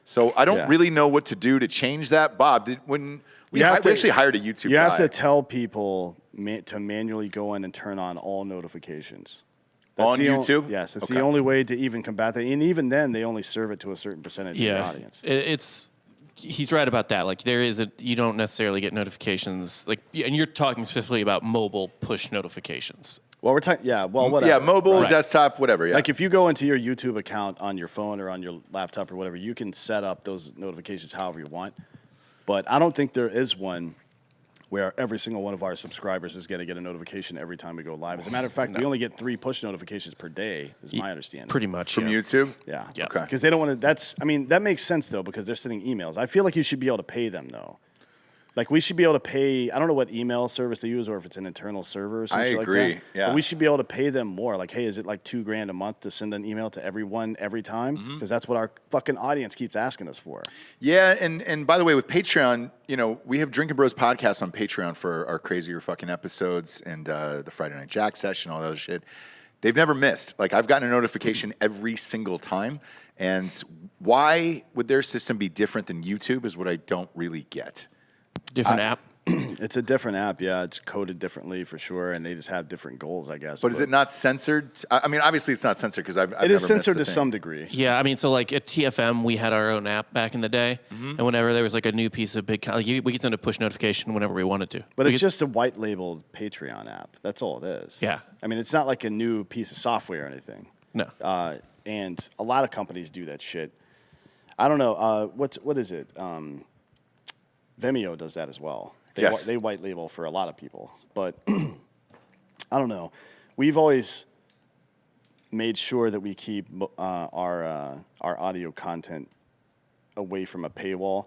So I don't Yeah. really know what to do to change that. Bob, we actually hired a YouTube You guy. have to tell people to manually go in and turn on all notifications. On YouTube? Yes, it's Okay. the only way to even combat that. And even then, they only serve it to a certain percentage of the audience. He's right about that. Like you don't necessarily get notifications. Like, and you're talking specifically about mobile push notifications. Well, we're talking, whatever. Yeah, mobile, Right. desktop, whatever. Yeah. Like if you go into your YouTube account on your phone or on your laptop or whatever, you can set up those notifications however you want. But I don't think there is one where every single one of our subscribers is going to get a notification every time we go live. As a matter of fact, we only get 3 push notifications per day, is my understanding. Pretty much. From YouTube? Yeah. Yeah. Okay. Because they don't want to, that makes sense though, because they're sending emails. I feel like you should be able to pay them though. Like we should be able to pay, I don't know what email service they use or if it's an internal server or something like that. I agree, yeah. But we should be able to pay them more. Like, hey, is it like $2,000 a month to send an email to everyone every time? Because that's what our fucking audience keeps asking us for. Yeah, and by the way, with Patreon, we have Drinkin' Bros podcast on Patreon for our crazier fucking episodes and the Friday Night Jack session, all that other shit. They've never missed. Like, I've gotten a notification every single time. And why would their system be different than YouTube is what I don't really get. Different app. It's a different app, yeah. It's coded differently for sure, and they just have different goals, I guess. But is it not censored? I mean, obviously it's not censored because I've It never is censored to missed a thing. some degree. Yeah, I mean, so like at TFM, we had our own app back in the day, and whenever there was like a new piece of big, we could send a push notification whenever we wanted to. But We it's could- just a white labeled Patreon app. That's all it is. Yeah. I mean, it's not like a new piece of software or anything. No. And a lot of companies do that shit. I don't know. What is it? Vimeo does that as well. Yes. They white label for a lot of people. But I don't know. We've always made sure that we keep our audio content away from a paywall.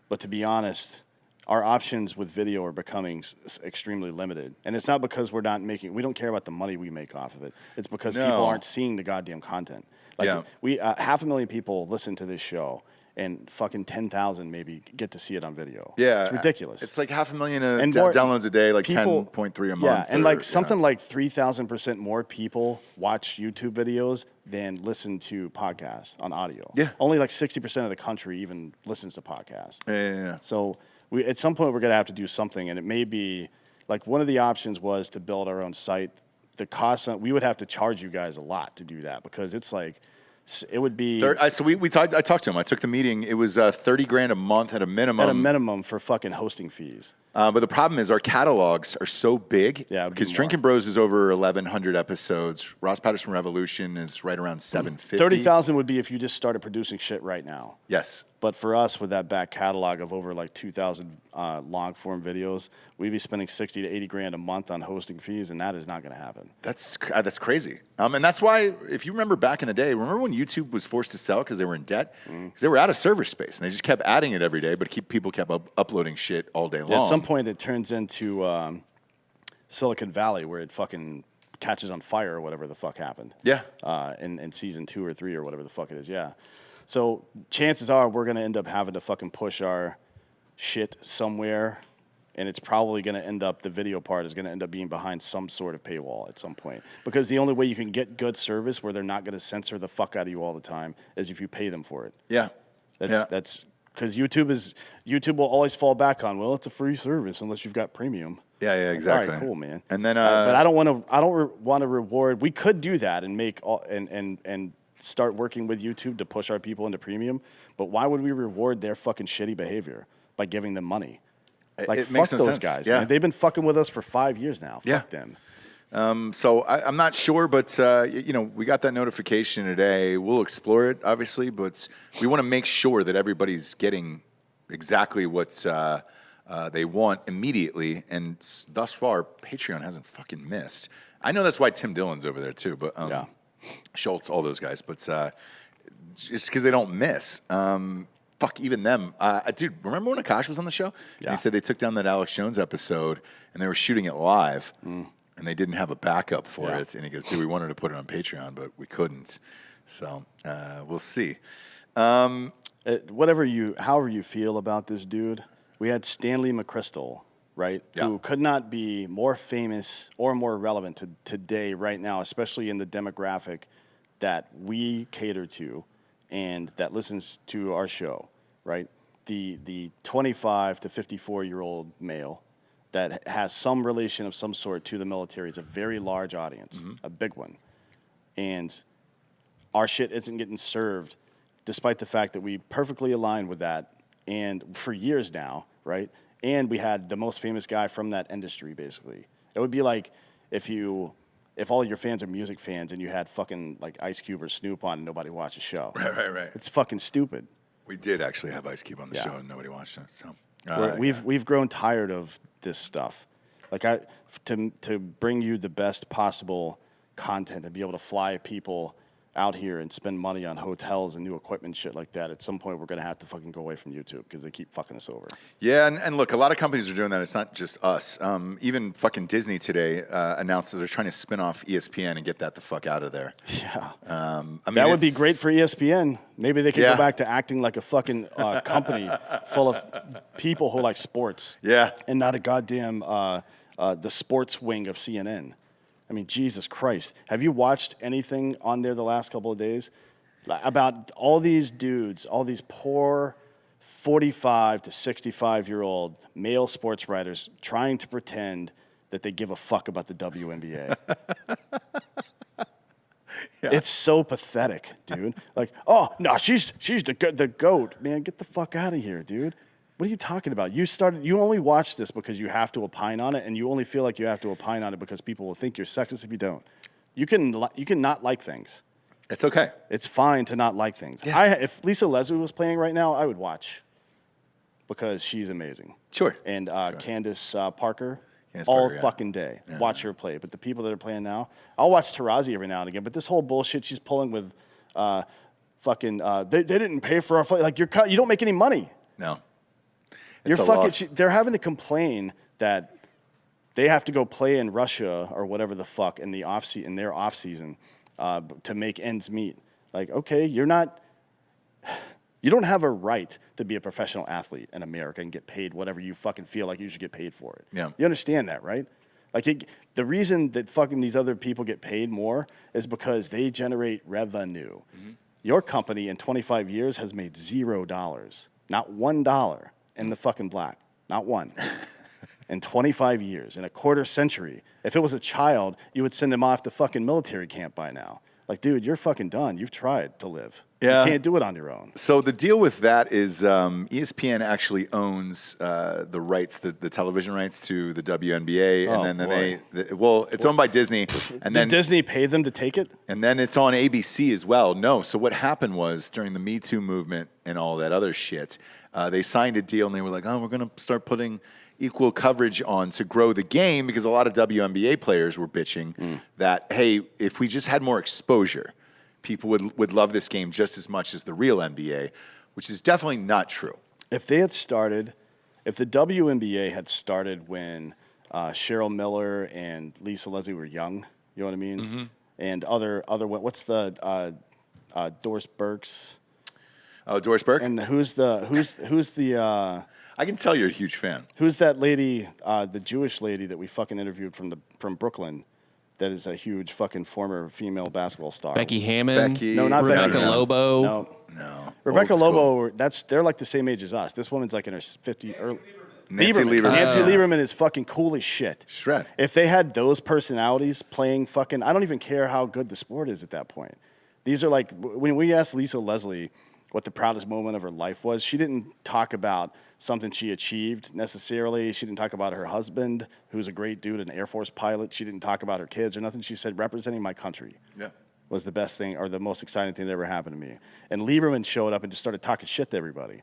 But to be honest, our options with video are becoming extremely limited. And it's not because we don't care about the money we make off of it. It's because people aren't seeing the goddamn content. Like Yeah. we 500,000 people listen to this show, and fucking 10,000 maybe get to see it on video. Yeah. It's ridiculous. It's like 500,000 And more- downloads a day, like people- 10.3 a month. Yeah, and or- like something like 3,000% more people watch YouTube videos than listen to podcasts on audio. Yeah. Only like 60% of the country even listens to podcasts. Yeah. So at some point we're going to have to do something, and it may be like one of the options was to build our own site. The cost we would have to charge you guys a lot to do that because it's like it would be I talked to him. I took the meeting. It was $30,000 a month at a minimum. at a minimum for fucking hosting fees. But the problem is our catalogs are so big. Yeah, it would be because more. Drinkin' Bros is over 1,100 episodes. Ross Patterson Revolution is right around 750. 30,000 would be if you just started producing shit right now. Yes. But for us, with that back catalog of over like 2,000 long form videos, we'd be spending 60 to 80 grand a month on hosting fees, and that is not going to happen. That's crazy. And that's why, if you remember back in the day, remember when YouTube was forced to sell because they were in debt? Because they were out of server space, and they just kept adding it every day, but people kept uploading shit all day long. At some point, it turns into Silicon Valley, where it fucking catches on fire or whatever the fuck happened. Yeah. In season 2 or 3 or whatever the fuck it is. Yeah. So chances are we're going to end up having to fucking push our shit somewhere, and it's probably going to end up, the video part is going to end up being behind some sort of paywall at some point. Because the only way you can get good service where they're not going to censor the fuck out of you all the time is if you pay them for it. Yeah. That's because YouTube will always fall back on, well, it's a free service unless you've got premium. Yeah, exactly. All right, cool, man. And then, but I don't want to reward. We could do that and make and start working with YouTube to push our people into premium. But why would we reward their fucking shitty behavior by giving them money? Like, it fuck makes no those sense. guys. Yeah. Man. They've been fucking with us for 5 years now. Yeah. Fuck them. So I'm not sure, but we got that notification today. We'll explore it, obviously, but we want to make sure that everybody's getting exactly what they want immediatly. And thus far, Patreon hasn't fucking missed. I know that's why Tim Dillon's over there too, but Yeah. Schultz, all those guys, but it's because they don't miss. Fuck, even them. Dude, remember when Akash was on the show? Yeah. And he said they took down that Alex Jones episode and they were shooting it live and they didn't have a backup for it. And he goes, dude, we wanted to put it on Patreon, but we couldn't. So we'll see. However you feel about this dude, we had Stanley McChrystal, right? Yeah. Who could not be more famous or more relevant to today, right now, especially in the demographic that we cater to and that listens to our show, right? The 25 to 54-year-old male that has some relation of some sort to the military is a very large audience, a big one. And our shit isn't getting served despite the fact that we perfectly align with that and for years now, right? And we had the most famous guy from that industry, basically. It would be like if all your fans are music fans and you had fucking like Ice Cube or Snoop on and nobody watched the show. Right. It's fucking stupid. We did actually have Ice Cube on the show and nobody watched it. So we've grown tired of this stuff. Like to bring you the best possible content and be able to fly people out here and spend money on hotels and new equipment, shit like that. At some point, we're gonna have to fucking go away from YouTube because they keep fucking us over. Yeah, and look, a lot of companies are doing that. It's not just us. Even fucking Disney today announced that they're trying to spin off ESPN and get that the fuck out of there. Yeah, I mean, that would be great for ESPN. Maybe they could go back to acting like a fucking company full of people who like sports. Yeah, and not a goddamn the sports wing of CNN. I mean, Jesus Christ. Have you watched anything on there the last couple of days about all these dudes, all these poor 45 to 65-year-old male sports writers trying to pretend that they give a fuck about the WNBA? Yeah. It's so pathetic, dude. Like, oh, no, she's the GOAT. Man, get the fuck out of here, dude. What are you talking about? You only watch this because you have to opine on it, and you only feel like you have to opine on it because people will think you're sexist if you don't. You can not like things. It's okay. It's fine to not like things. Yeah. If Lisa Leslie was playing right now, I would watch because she's amazing. Sure. And Candace Parker, Parker, fucking day. Yeah. Watch her play. But the people that are playing now, I'll watch Tarazi every now and again. But this whole bullshit she's pulling with they didn't pay for our flight. Like, you don't make any money. No. They're having to complain that they have to go play in Russia or whatever the fuck in their off season to make ends meet. Like, okay, you don't have a right to be a professional athlete in America and get paid whatever you fucking feel like you should get paid for it. Yeah. You understand that, right? Like, the reason that fucking these other people get paid more is because they generate revenue. Mm-hmm. Your company in 25 years has made $0, not $1. In the fucking black. Not one. In 25 years, in a quarter century. If it was a child, you would send him off to fucking military camp by now. Like, dude, you're fucking done. You've tried to live. Yeah. You can't do it on your own. So the deal with that is ESPN actually owns the rights, the television rights to the WNBA, and then it's owned by Disney. And then did Disney pay them to take it? And then it's on ABC as well. No. So what happened was during the Me Too movement and all that other shit, they signed a deal and they were like, oh, we're going to start putting equal coverage on to grow the game because a lot of WNBA players were bitching that, hey, if we just had more exposure, people would love this game just as much as the real NBA, which is definitely not true. If the WNBA had started when Cheryl Miller and Lisa Leslie were young, you know what I mean? Mm-hmm. And what's the Doris Burke's? Oh, Doris Burke? And who's the I can tell you're a huge fan. Who's that lady, the Jewish lady that we fucking interviewed from Brooklyn that is a huge fucking former female basketball star? Becky Hammond? No, not Rebecca Becky. Lobo? No. Rebecca Lobo, they're like the same age as us. This woman's like in her 50s. Nancy Lieberman. Nancy Lieberman is fucking cool as shit. Shred. If they had those personalities playing fucking, I don't even care how good the sport is at that point. These are like, when we asked Lisa Leslie what the proudest moment of her life was, she didn't talk about something she achieved necessarily. She didn't talk about her husband, who's a great dude, an Air Force pilot. She didn't talk about her kids or nothing. She said representing my country was the best thing or the most exciting thing that ever happened to me. And Lieberman showed up and just started talking shit to everybody.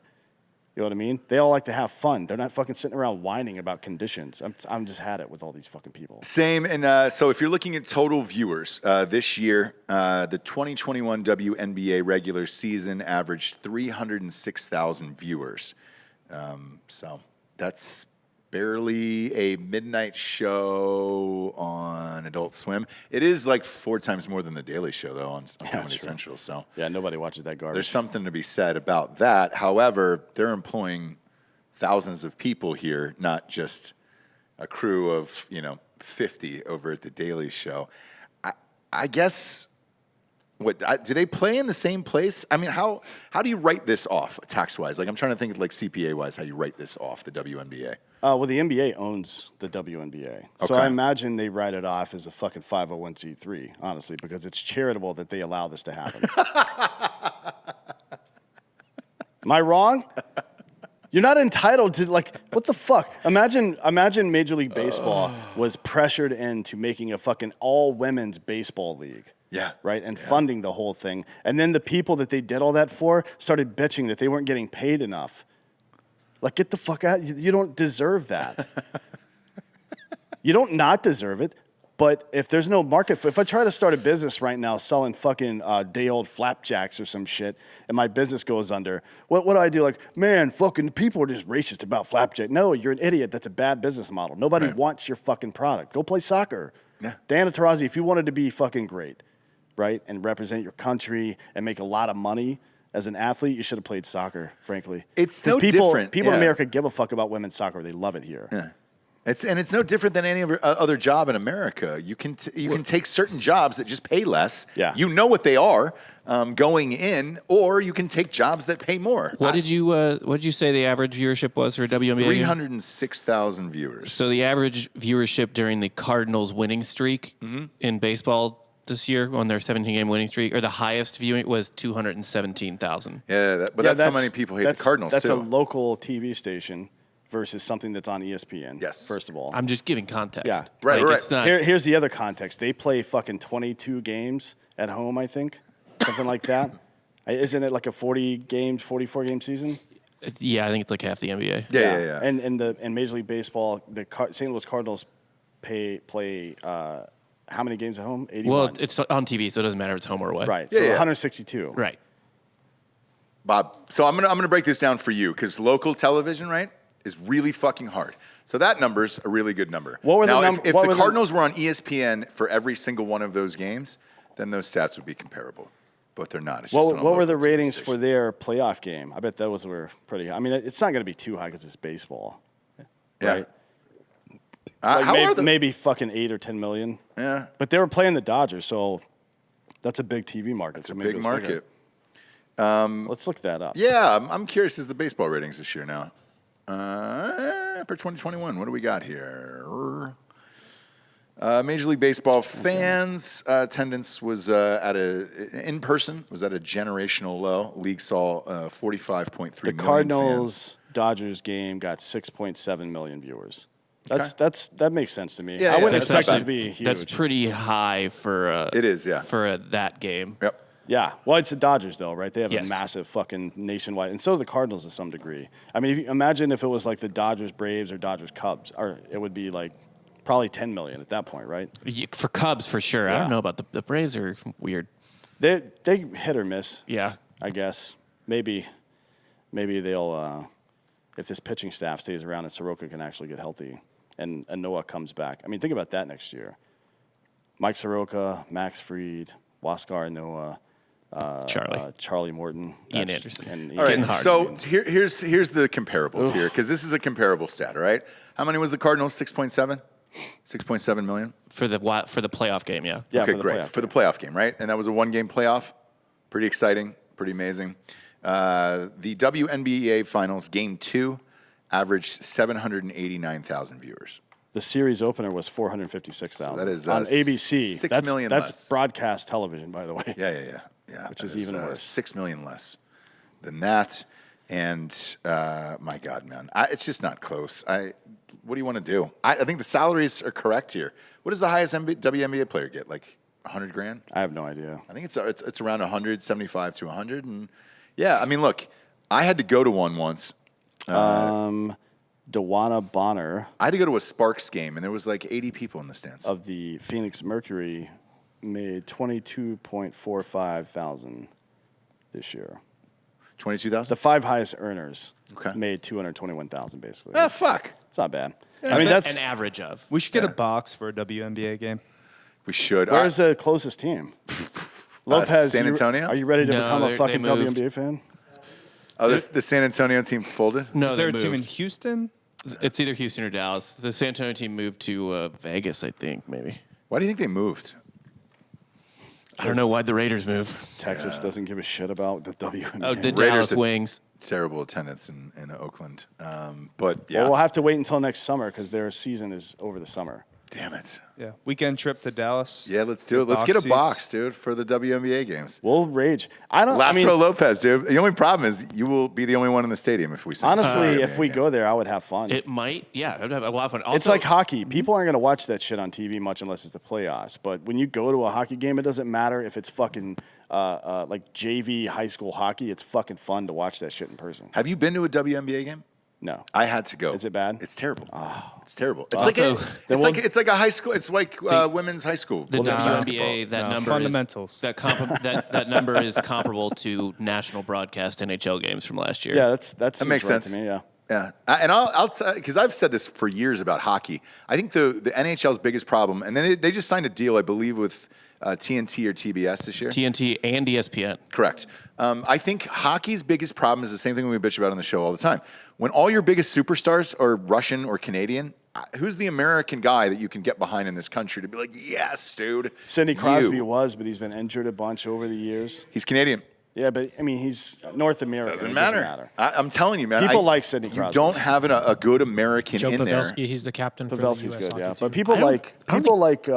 You know what I mean? They all like to have fun. They're not fucking sitting around whining about conditions. I'm just had it with all these fucking people. Same. And so if you're looking at total viewers this year, the 2021 WNBA regular season averaged 306,000 viewers. So that's barely a midnight show on Adult Swim. It is like 4 times more than The Daily Show, though, on Comedy Central. So yeah, nobody watches that garbage. There's something to be said about that. However, they're employing thousands of people here, not just a crew of 50 over at The Daily Show. I guess Do they play in the same place? I mean, how do you write this off tax-wise? Like, I'm trying to think like CPA-wise, how you write this off, the WNBA. Well, the NBA owns the WNBA. So Okay. I imagine they write it off as a fucking 501c3, honestly, because it's charitable that they allow this to happen. Am I wrong? You're not entitled to, like, what the fuck? Imagine Major League Baseball was pressured into making a fucking all-women's baseball league. Yeah. Right? And funding the whole thing. And then the people that they did all that for started bitching that they weren't getting paid enough. Like, get the fuck out. You don't deserve that. You don't not deserve it. But if there's no market for, if I try to start a business right now selling fucking day-old flapjacks or some shit, and my business goes under, what do I do? Like, man, fucking people are just racist about flapjack. No, you're an idiot. That's a bad business model. Nobody wants your fucking product. Go play soccer. Yeah. Diana Taurasi, if you wanted to be fucking great, right, and represent your country and make a lot of money as an athlete, you should have played soccer, frankly. It's 'Cause no different. People in Yeah. America give a fuck about women's soccer. They love it here. Yeah. It's no different than any other job in America. You can take certain jobs that just pay less. Yeah. You know what they are going in, or you can take jobs that pay more. What did you say the average viewership was for a WNBA? 306,000 viewers. So the average viewership during the Cardinals' winning streak in baseball this year on their 17-game winning streak, or the highest viewing was 217,000. Yeah, that's how many people hate the Cardinals That's too. a local TV station versus something that's on ESPN. Yes. First of all. I'm just giving context. Yeah. Right. It's not, Here's the other context. They play fucking 22 games at home, I think. Something like that. Isn't it like a 44-game season? yeah, I think it's like half the NBA. Yeah. And Major League Baseball, the St. Louis Cardinals play how many games at home? 81. Well, it's on TV, so it doesn't matter if it's home or away. Right. So Yeah. 162. Right. Bob, so I'm gonna break this down for you because local television, right, is really fucking hard. So that number's a really good number. What were the if the Cardinals were on ESPN for every single one of those games, then those stats would be comparable. But they're not. It's just on a What were the local TV ratings station. for their playoff game? I bet those were pretty high. I mean, it's not going to be too high because it's baseball. Yeah. Right? Maybe fucking 8 or 10 million. Yeah. But they were playing the Dodgers, so that's a big TV market. It's so a maybe big it was bigger. market. Let's look that up. Yeah, I'm curious as the baseball ratings this year now. For 2021, what do we got here? Major League Baseball fans attendance was in person was at a generational low. League saw 45.3 The million Cardinals Dodgers game got 6.7 million viewers. That makes sense to me. Yeah, I wouldn't that's expect not it bad. to be huge. That's pretty high for It is, yeah. for that game. Yep. Yeah, well, it's the Dodgers, though, right? They have Yes. a massive fucking nationwide, and so do the Cardinals to some degree. I mean, imagine if it was like the Dodgers Braves or Dodgers Cubs, or it would be like probably 10 million at that point, right? For Cubs, for sure. I Yeah. don't know about the Braves are weird. They hit or miss, Yeah. I guess. Maybe they'll if this pitching staff stays around and Soroka can actually get healthy and Noah comes back. I mean, think about that next year. Mike Soroka, Max Fried, Huascar Noah. Charlie Morton, Ian Anderson. and All right, Getting hard, so dude. here's the comparables here because this is a comparable stat, all right? How many was the Cardinals? 6.7? 6.7 million? For the playoff game, yeah. Yeah, Okay, for the great. playoff For the playoff game, right? And that was a one-game playoff. Pretty exciting, pretty amazing. The WNBA Finals, Game 2, averaged 789,000 viewers. The series opener was 456,000. So that is, on ABC. 6 million That's less. broadcast television, by the way. Yeah. Which That is even worse. 6 million less than that. And my God, man, it's just not close. What do you want to do? I think the salaries are correct here. What does the highest WNBA player get? Like 100 grand? I have no idea. I think it's around 175 to 100. And yeah, I mean, look, I had to go to one once. Dewana Bonner I had to go to a Sparks game, and there was like 80 people in the stands. of the Phoenix Mercury made 22.45 thousand this year. 22,000? The 5 highest earners Okay. made 221,000 basically. Ah, fuck. It's not bad. I mean, that's an average of. We should get a box for a WNBA game. We should. where's the closest team? Lopez, San Antonio? Are you ready to No, become a they fucking moved. WNBA fan? The San Antonio team folded? No, Is there a they team in moved. Houston? It's either Houston or Dallas. The San Antonio team moved to Vegas, I think, maybe. Why do you think they moved? I don't know why the Raiders move. Texas doesn't give a shit about the WNBA. Oh, the Raiders Dallas had Wings. Terrible attendance in Oakland. But yeah. Well, we'll have to wait until next summer because their season is over the summer. Damn it. Yeah, weekend trip to Dallas. Yeah, let's do it. Let's get a box, dude, for the WNBA games. We'll rage. I don't. I mean, Lázaro Lopez, dude. The only problem is you will be the only one in the stadium if we send honestly, if we go there, I would have fun. It might, yeah, I'd have a lot of fun. Also, It's like hockey. People aren't going to watch that shit on TV much unless it's the playoffs. But when you go to a hockey game, it doesn't matter if it's fucking like JV high school hockey. It's fucking fun to watch that shit in person. Have you been to a WNBA game? No. I had to go. Is it bad? It's terrible. It's terrible. It's Also, it's like a high school. It's like women's high school. the basketball. WNBA, that number fundamentals. is that number is comparable to national broadcast NHL games from last year. Yeah, that makes right sense to me. Yeah. Yeah, and I'll because I've said this for years about hockey. I think the NHL's biggest problem, and then they just signed a deal, I believe, with TNT or TBS this year. TNT and ESPN. Correct. I think hockey's biggest problem is the same thing we bitch about on the show all the time. When all your biggest superstars are Russian or Canadian, who's the American guy that you can get behind in this country to be like, yes, dude? Sidney Crosby you. was, but he's been injured a bunch over the years. He's Canadian. Yeah, but I mean, he's North American. Doesn't It matter. I'm telling you, man. People like Sidney Crosby. You don't have a good American Joe in Pavelski, there. he's the captain for the Pavelski's U.S. good, hockey yeah. team. But people like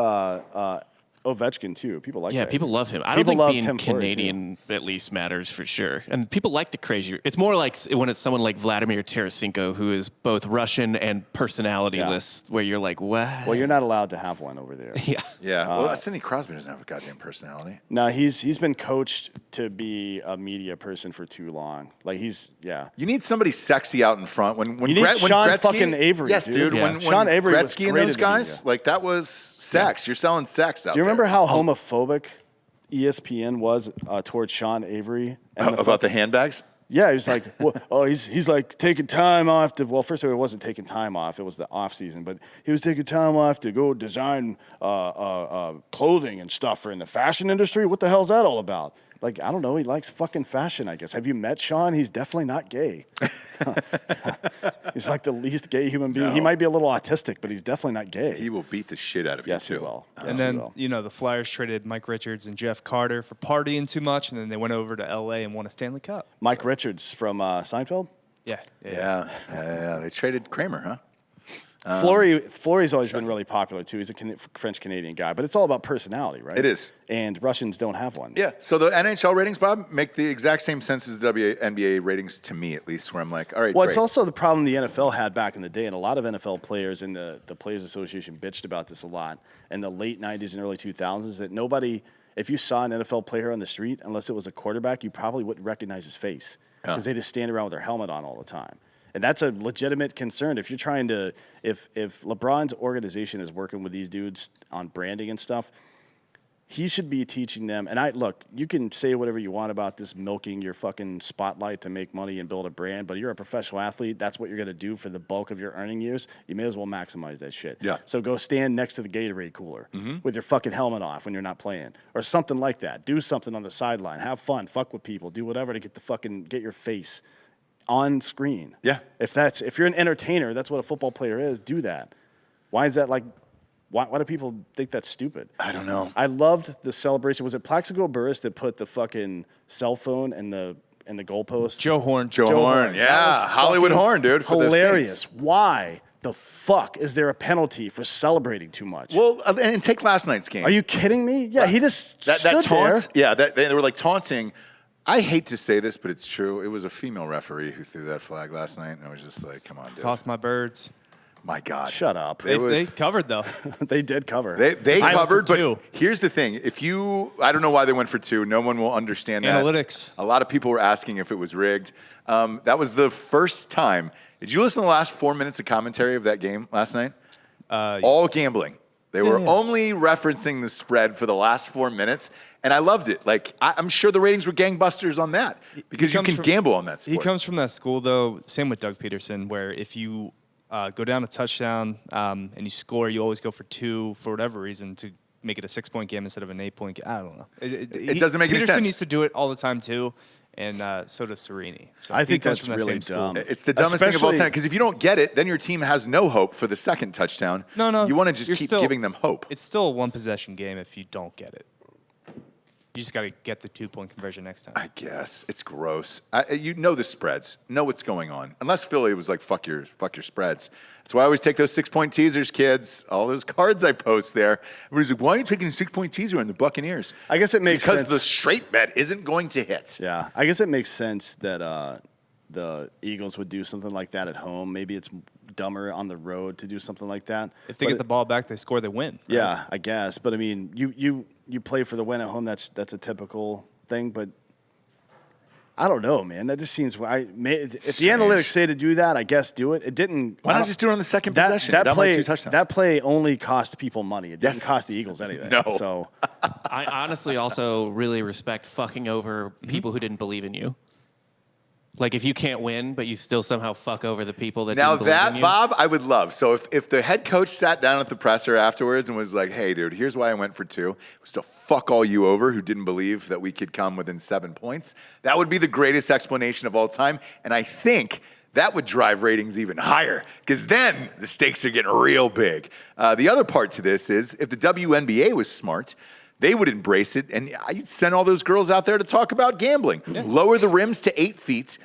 Ovechkin too. People like. Yeah, that. people love him. I People don't love think being Tim Fleury, too. Canadian at least matters for sure. And people like the crazy. It's more like when it's someone like Vladimir Tarasenko, who is both Russian and personality-less, where you're like, what? Well, you're not allowed to have one over there. Yeah. Yeah. Well, Sidney Crosby doesn't have a goddamn personality. No, he's been coached to be a media person for too long. Like You need somebody sexy out in front. When You need Sean Gretzky, fucking Avery, Yes, dude. dude. Yeah. When Sean Avery was Gretzky and great those at the guys, media. like that was sex. You're selling sex out Do you remember there. how homophobic ESPN was towards Sean Avery? And About the handbags? Yeah, he was like, well, he's like taking time off to. Well, first of all, it wasn't taking time off; it was the off season. But he was taking time off to go design clothing and stuff for in the fashion industry. What the hell's that all about? Like, I don't know. He likes fucking fashion, I guess. Have you met Sean? He's definitely not gay. He's like the least gay human being. No. He might be a little autistic, but he's definitely not gay. He will beat the shit out of Yes, you, he too. will. And then, the Flyers traded Mike Richards and Jeff Carter for partying too much, and then they went over to L.A. and won a Stanley Cup. Mike Richards from Seinfeld. Yeah. They traded Kramer, huh? Fleury's always been really popular too. He's a French-Canadian guy, but it's all about personality, right? It is. And Russians don't have one. Yeah. So the NHL ratings, Bob, make the exact same sense as the NBA ratings to me, at least, where I'm like, all right, Well, great. it's also the problem the NFL had back in the day, and a lot of NFL players in the Players Association bitched about this a lot in the late 90s and early 2000s, that nobody, if you saw an NFL player on the street, unless it was a quarterback, you probably wouldn't recognize his face because they just stand around with their helmet on all the time. And that's a legitimate concern. If you're trying to, if LeBron's organization is working with these dudes on branding and stuff, he should be teaching them. And look, you can say whatever you want about this milking your fucking spotlight to make money and build a brand, but you're a professional athlete. That's what you're going to do for the bulk of your earning years. You may as well maximize that shit. Yeah. So go stand next to the Gatorade cooler with your fucking helmet off when you're not playing or something like that. Do something on the sideline. Have fun. Fuck with people. Do whatever to get your face on screen. Yeah. If you're an entertainer, that's what a football player is. Do that. Why is that like? Why do people think that's stupid? I don't know. I loved the celebration. Was it Plaxico Burress that put the fucking cell phone in the goalpost? Joe Horn. Joe Horn. That Yeah. was Hollywood fucking Horn, dude. For hilarious. The Saints. Why the fuck is there a penalty for celebrating too much? Well, and take last night's game. Are you kidding me? Yeah, he just that stood taunt? there. Yeah, they were like taunting. I hate to say this, but it's true. It was a female referee who threw that flag last night, and I was just like, come on, dude. Cost my birds. My God. Shut up. They covered, though. They did cover. They I went covered, for but two. here's the thing. I don't know why they went for two. No one will understand that. Analytics. A lot of people were asking if it was rigged. That was the first time. Did you listen to the last 4 minutes of commentary of that game last night? All gambling. They were only referencing the spread for the last 4 minutes, and I loved it. Like, I'm sure the ratings were gangbusters on that because you can gamble on that sport. He comes from that school, though, same with Doug Peterson, where if you go down a touchdown and you score, you always go for two for whatever reason to make it a 6-point game instead of an 8-point game. I don't know. It doesn't make any sense. Peterson used to do it all the time, too, and so does Serini. So I he think comes that's from that really same dumb. school. It's the dumbest thing of all Especially- time because if you don't get it, then your team has no hope for the second touchdown. No. You want to just you're keep still- giving them hope. It's still a one-possession game if you don't get it. You just got to get the 2-point conversion next time. I guess it's gross. You know the spreads, know what's going on. Unless Philly was like, fuck your spreads. That's why I always take those 6-point teasers, kids. All those cards I post there. Everybody's like, why are you taking a 6-point teaser on the Buccaneers? I guess it makes sense. Because the straight bet isn't going to hit. Yeah, I guess it makes sense that the Eagles would do something like that at home. Maybe it's dumber on the road to do something like that. If they get the ball back, they score, they win. Right? Yeah, I guess. But I mean, you play for the win at home. That's a typical thing. But I don't know, man. That just seems. If the analytics say to do that, I guess do it. It didn't. Why not just do it on the second possession? That play only cost people money. It didn't cost the Eagles anything. No. So I honestly also really respect fucking over people who didn't believe in you. Like, if you can't win, but you still somehow fuck over the people that Now didn't believe in you. Bob, I would love. So if the head coach sat down at the presser afterwards and was like, hey, dude, here's why I went for 2. It was to fuck all you over who didn't believe that we could come within 7 points. That would be the greatest explanation of all time. And I think that would drive ratings even higher because then the stakes are getting real big. The other part to this is if the WNBA was smart, they would embrace it, and I'd send all those girls out there to talk about gambling. Yeah. Lower the rims to 8 feet,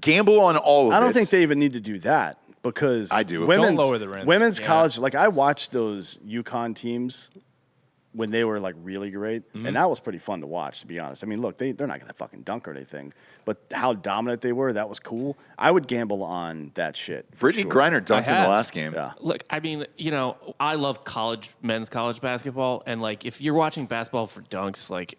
gamble on all of it. I don't think they even need to do that because I do. Don't lower the rims. Women's college, like I watched those UConn teams when they were like really great, and that was pretty fun to watch, to be honest. I mean, look, they're not going to fucking dunk or anything, but how dominant they were, that was cool. I would gamble on that shit. Brittany Griner dunked in the last game. Yeah. Look, I mean, I love men's college basketball, and like if you're watching basketball for dunks, like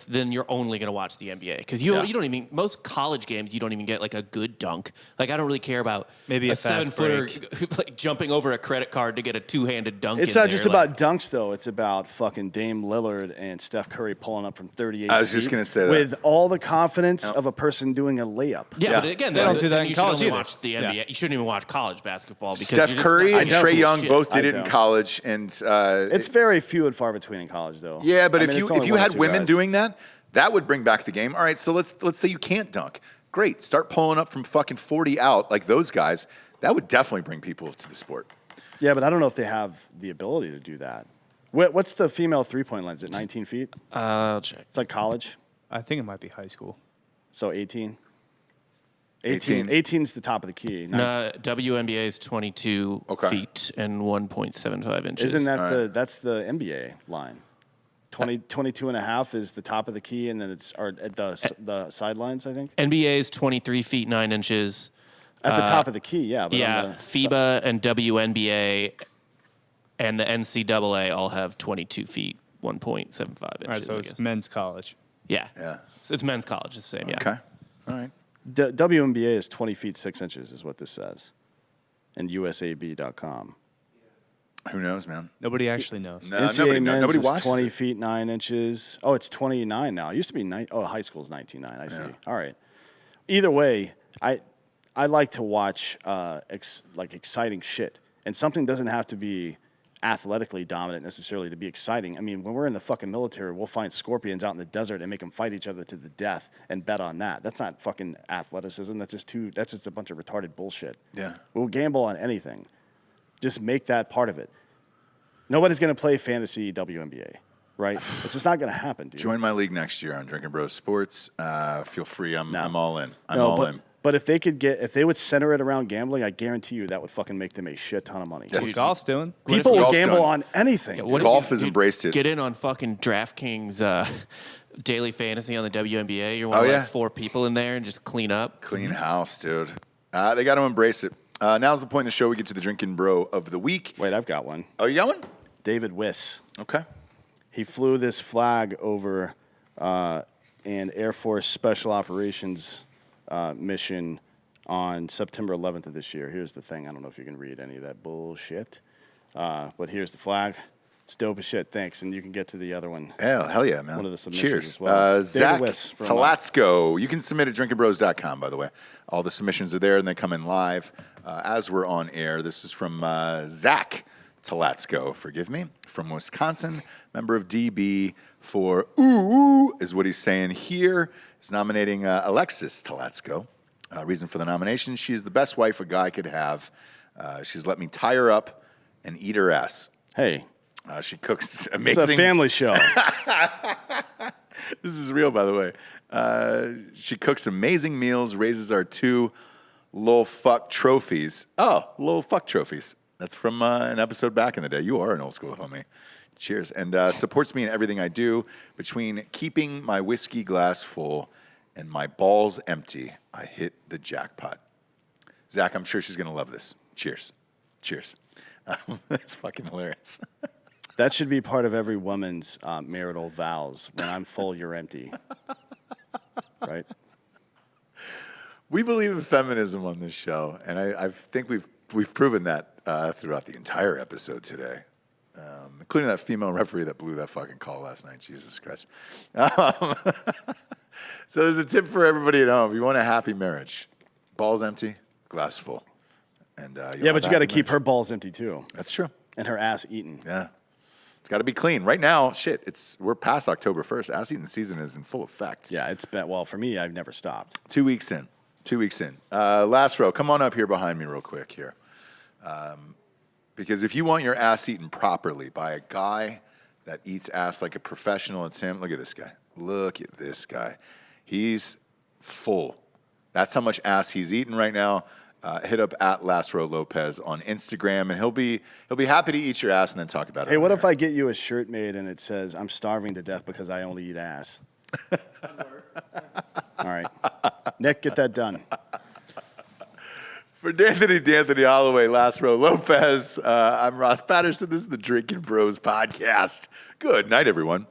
then you're only going to watch the NBA because you don't even most college games you don't even get like a good dunk. Like I don't really care about maybe a 7-footer like jumping over a credit card to get a 2-handed dunk. It's not just about dunks though. It's about fucking Dame Lillard and Steph Curry pulling up from 38. I was just going to say that with all the confidence of a person doing a layup. Yeah, but again, they don't do that in college either. Watch the NBA. Yeah. You shouldn't even watch college basketball because Steph Curry and Trae Young both did it in college, and it's very few and far between in college though. Yeah, but if you had women doing that. That would bring back the game. All right, so let's say you can't dunk. Great. Start pulling up from fucking 40 out like those guys. That would definitely bring people to the sport. Yeah, but I don't know if they have the ability to do that. What's the female three-point line? Is it 19 feet? I'll check. It's like college. I think it might be high school. So 18? 18 is the top of the key. No, WNBA is 22 feet and 1.75 inches. Isn't that that's the NBA line? 22 and a half is the top of the key, and then it's at the sidelines, I think. NBA is 23 feet 9 inches. At the top of the key, yeah. But FIBA and WNBA and the NCAA all have 22 feet 1.75 inches. All right, so it's men's college. Yeah. It's men's college. It's the same. Yeah. Okay. All right. WNBA is 20 feet 6 inches, is what this says, and USAB.com. Who knows, man? Nobody actually knows. No, nobody watches 20 feet 9 inches. Oh, it's 29 now. It used to be high school's 19.9. I see. All right. Either way, I like to watch exciting shit, and something doesn't have to be athletically dominant necessarily to be exciting. I mean, when we're in the fucking military, we'll find scorpions out in the desert and make them fight each other to the death and bet on that. That's not fucking athleticism. That's just a bunch of retarded bullshit. Yeah. We'll gamble on anything. Just make that part of it. Nobody's going to play fantasy WNBA, right? It's just not going to happen, dude. Join my league next year on Drinkin' Bros Sports. Feel free. I'm all in. I'm all in. But if they would center it around gambling, I guarantee you that would fucking make them a shit ton of money. That's what golf's doing. People will gamble on anything. Yeah, golf has embraced it. Get in on fucking DraftKings daily fantasy on the WNBA. You're one of like 4 people in there and just clean up. Clean house, dude. They got to embrace it. Now's the point in the show we get to the Drinkin' Bro of the week. Wait, I've got one. Oh, you got one? David Wiss. Okay. He flew this flag over an Air Force Special Operations mission on September 11th of this year. Here's the thing. I don't know if you can read any of that bullshit, but here's the flag. It's dope as shit. Thanks. And you can get to the other one. Hell yeah, man. One of the submissions Cheers. as well. Zach Talatsko. You can submit at drinkinbros.com, by the way. All the submissions are there, and they come in live as we're on air. This is from Zach Talatsko, forgive me, from Wisconsin, member of DB for Ooh, is what he's saying here. He's nominating Alexis Talatsko. Reason for the nomination, she is the best wife a guy could have. She's let me tie her up and eat her ass. Hey. She cooks amazing. It's a family show. This is real, by the way. She cooks amazing meals, raises our 2 lol fuck trophies. Oh, lol fuck trophies. That's from an episode back in the day. You are an old school homie. Cheers. And supports me in everything I do. Between keeping my whiskey glass full and my balls empty, I hit the jackpot. Zach, I'm sure she's going to love this. Cheers. Cheers. That's fucking hilarious. That should be part of every woman's marital vows. When I'm full, you're empty. Right? We believe in feminism on this show, and I think we've proven that throughout the entire episode today, including that female referee that blew that fucking call last night. Jesus Christ. So there's a tip for everybody at home. If you want a happy marriage, balls empty, glass full. And Yeah, but you got to keep her balls empty too. That's true. And her ass eaten. Yeah. It's got to be clean. Right now, we're past October 1st. Ass eating season is in full effect. Yeah, it's been, well, for me, I've never stopped. 2 weeks in. 2 weeks in. Last row. Come on up here behind me real quick here. Because if you want your ass eaten properly by a guy that eats ass like a professional, it's him. Look at this guy. Look at this guy. He's full. That's how much ass he's eating right now. Hit up at Last Row Lopez on Instagram, and he'll be happy to eat your ass and then talk about it. Hey, what if I get you a shirt made and it says, "I'm starving to death because I only eat ass"? All right. Nick, get that done. For D'Anthony Holloway, Last Row Lopez, I'm Ross Patterson. This is the Drinkin' Bros podcast. Good night, everyone.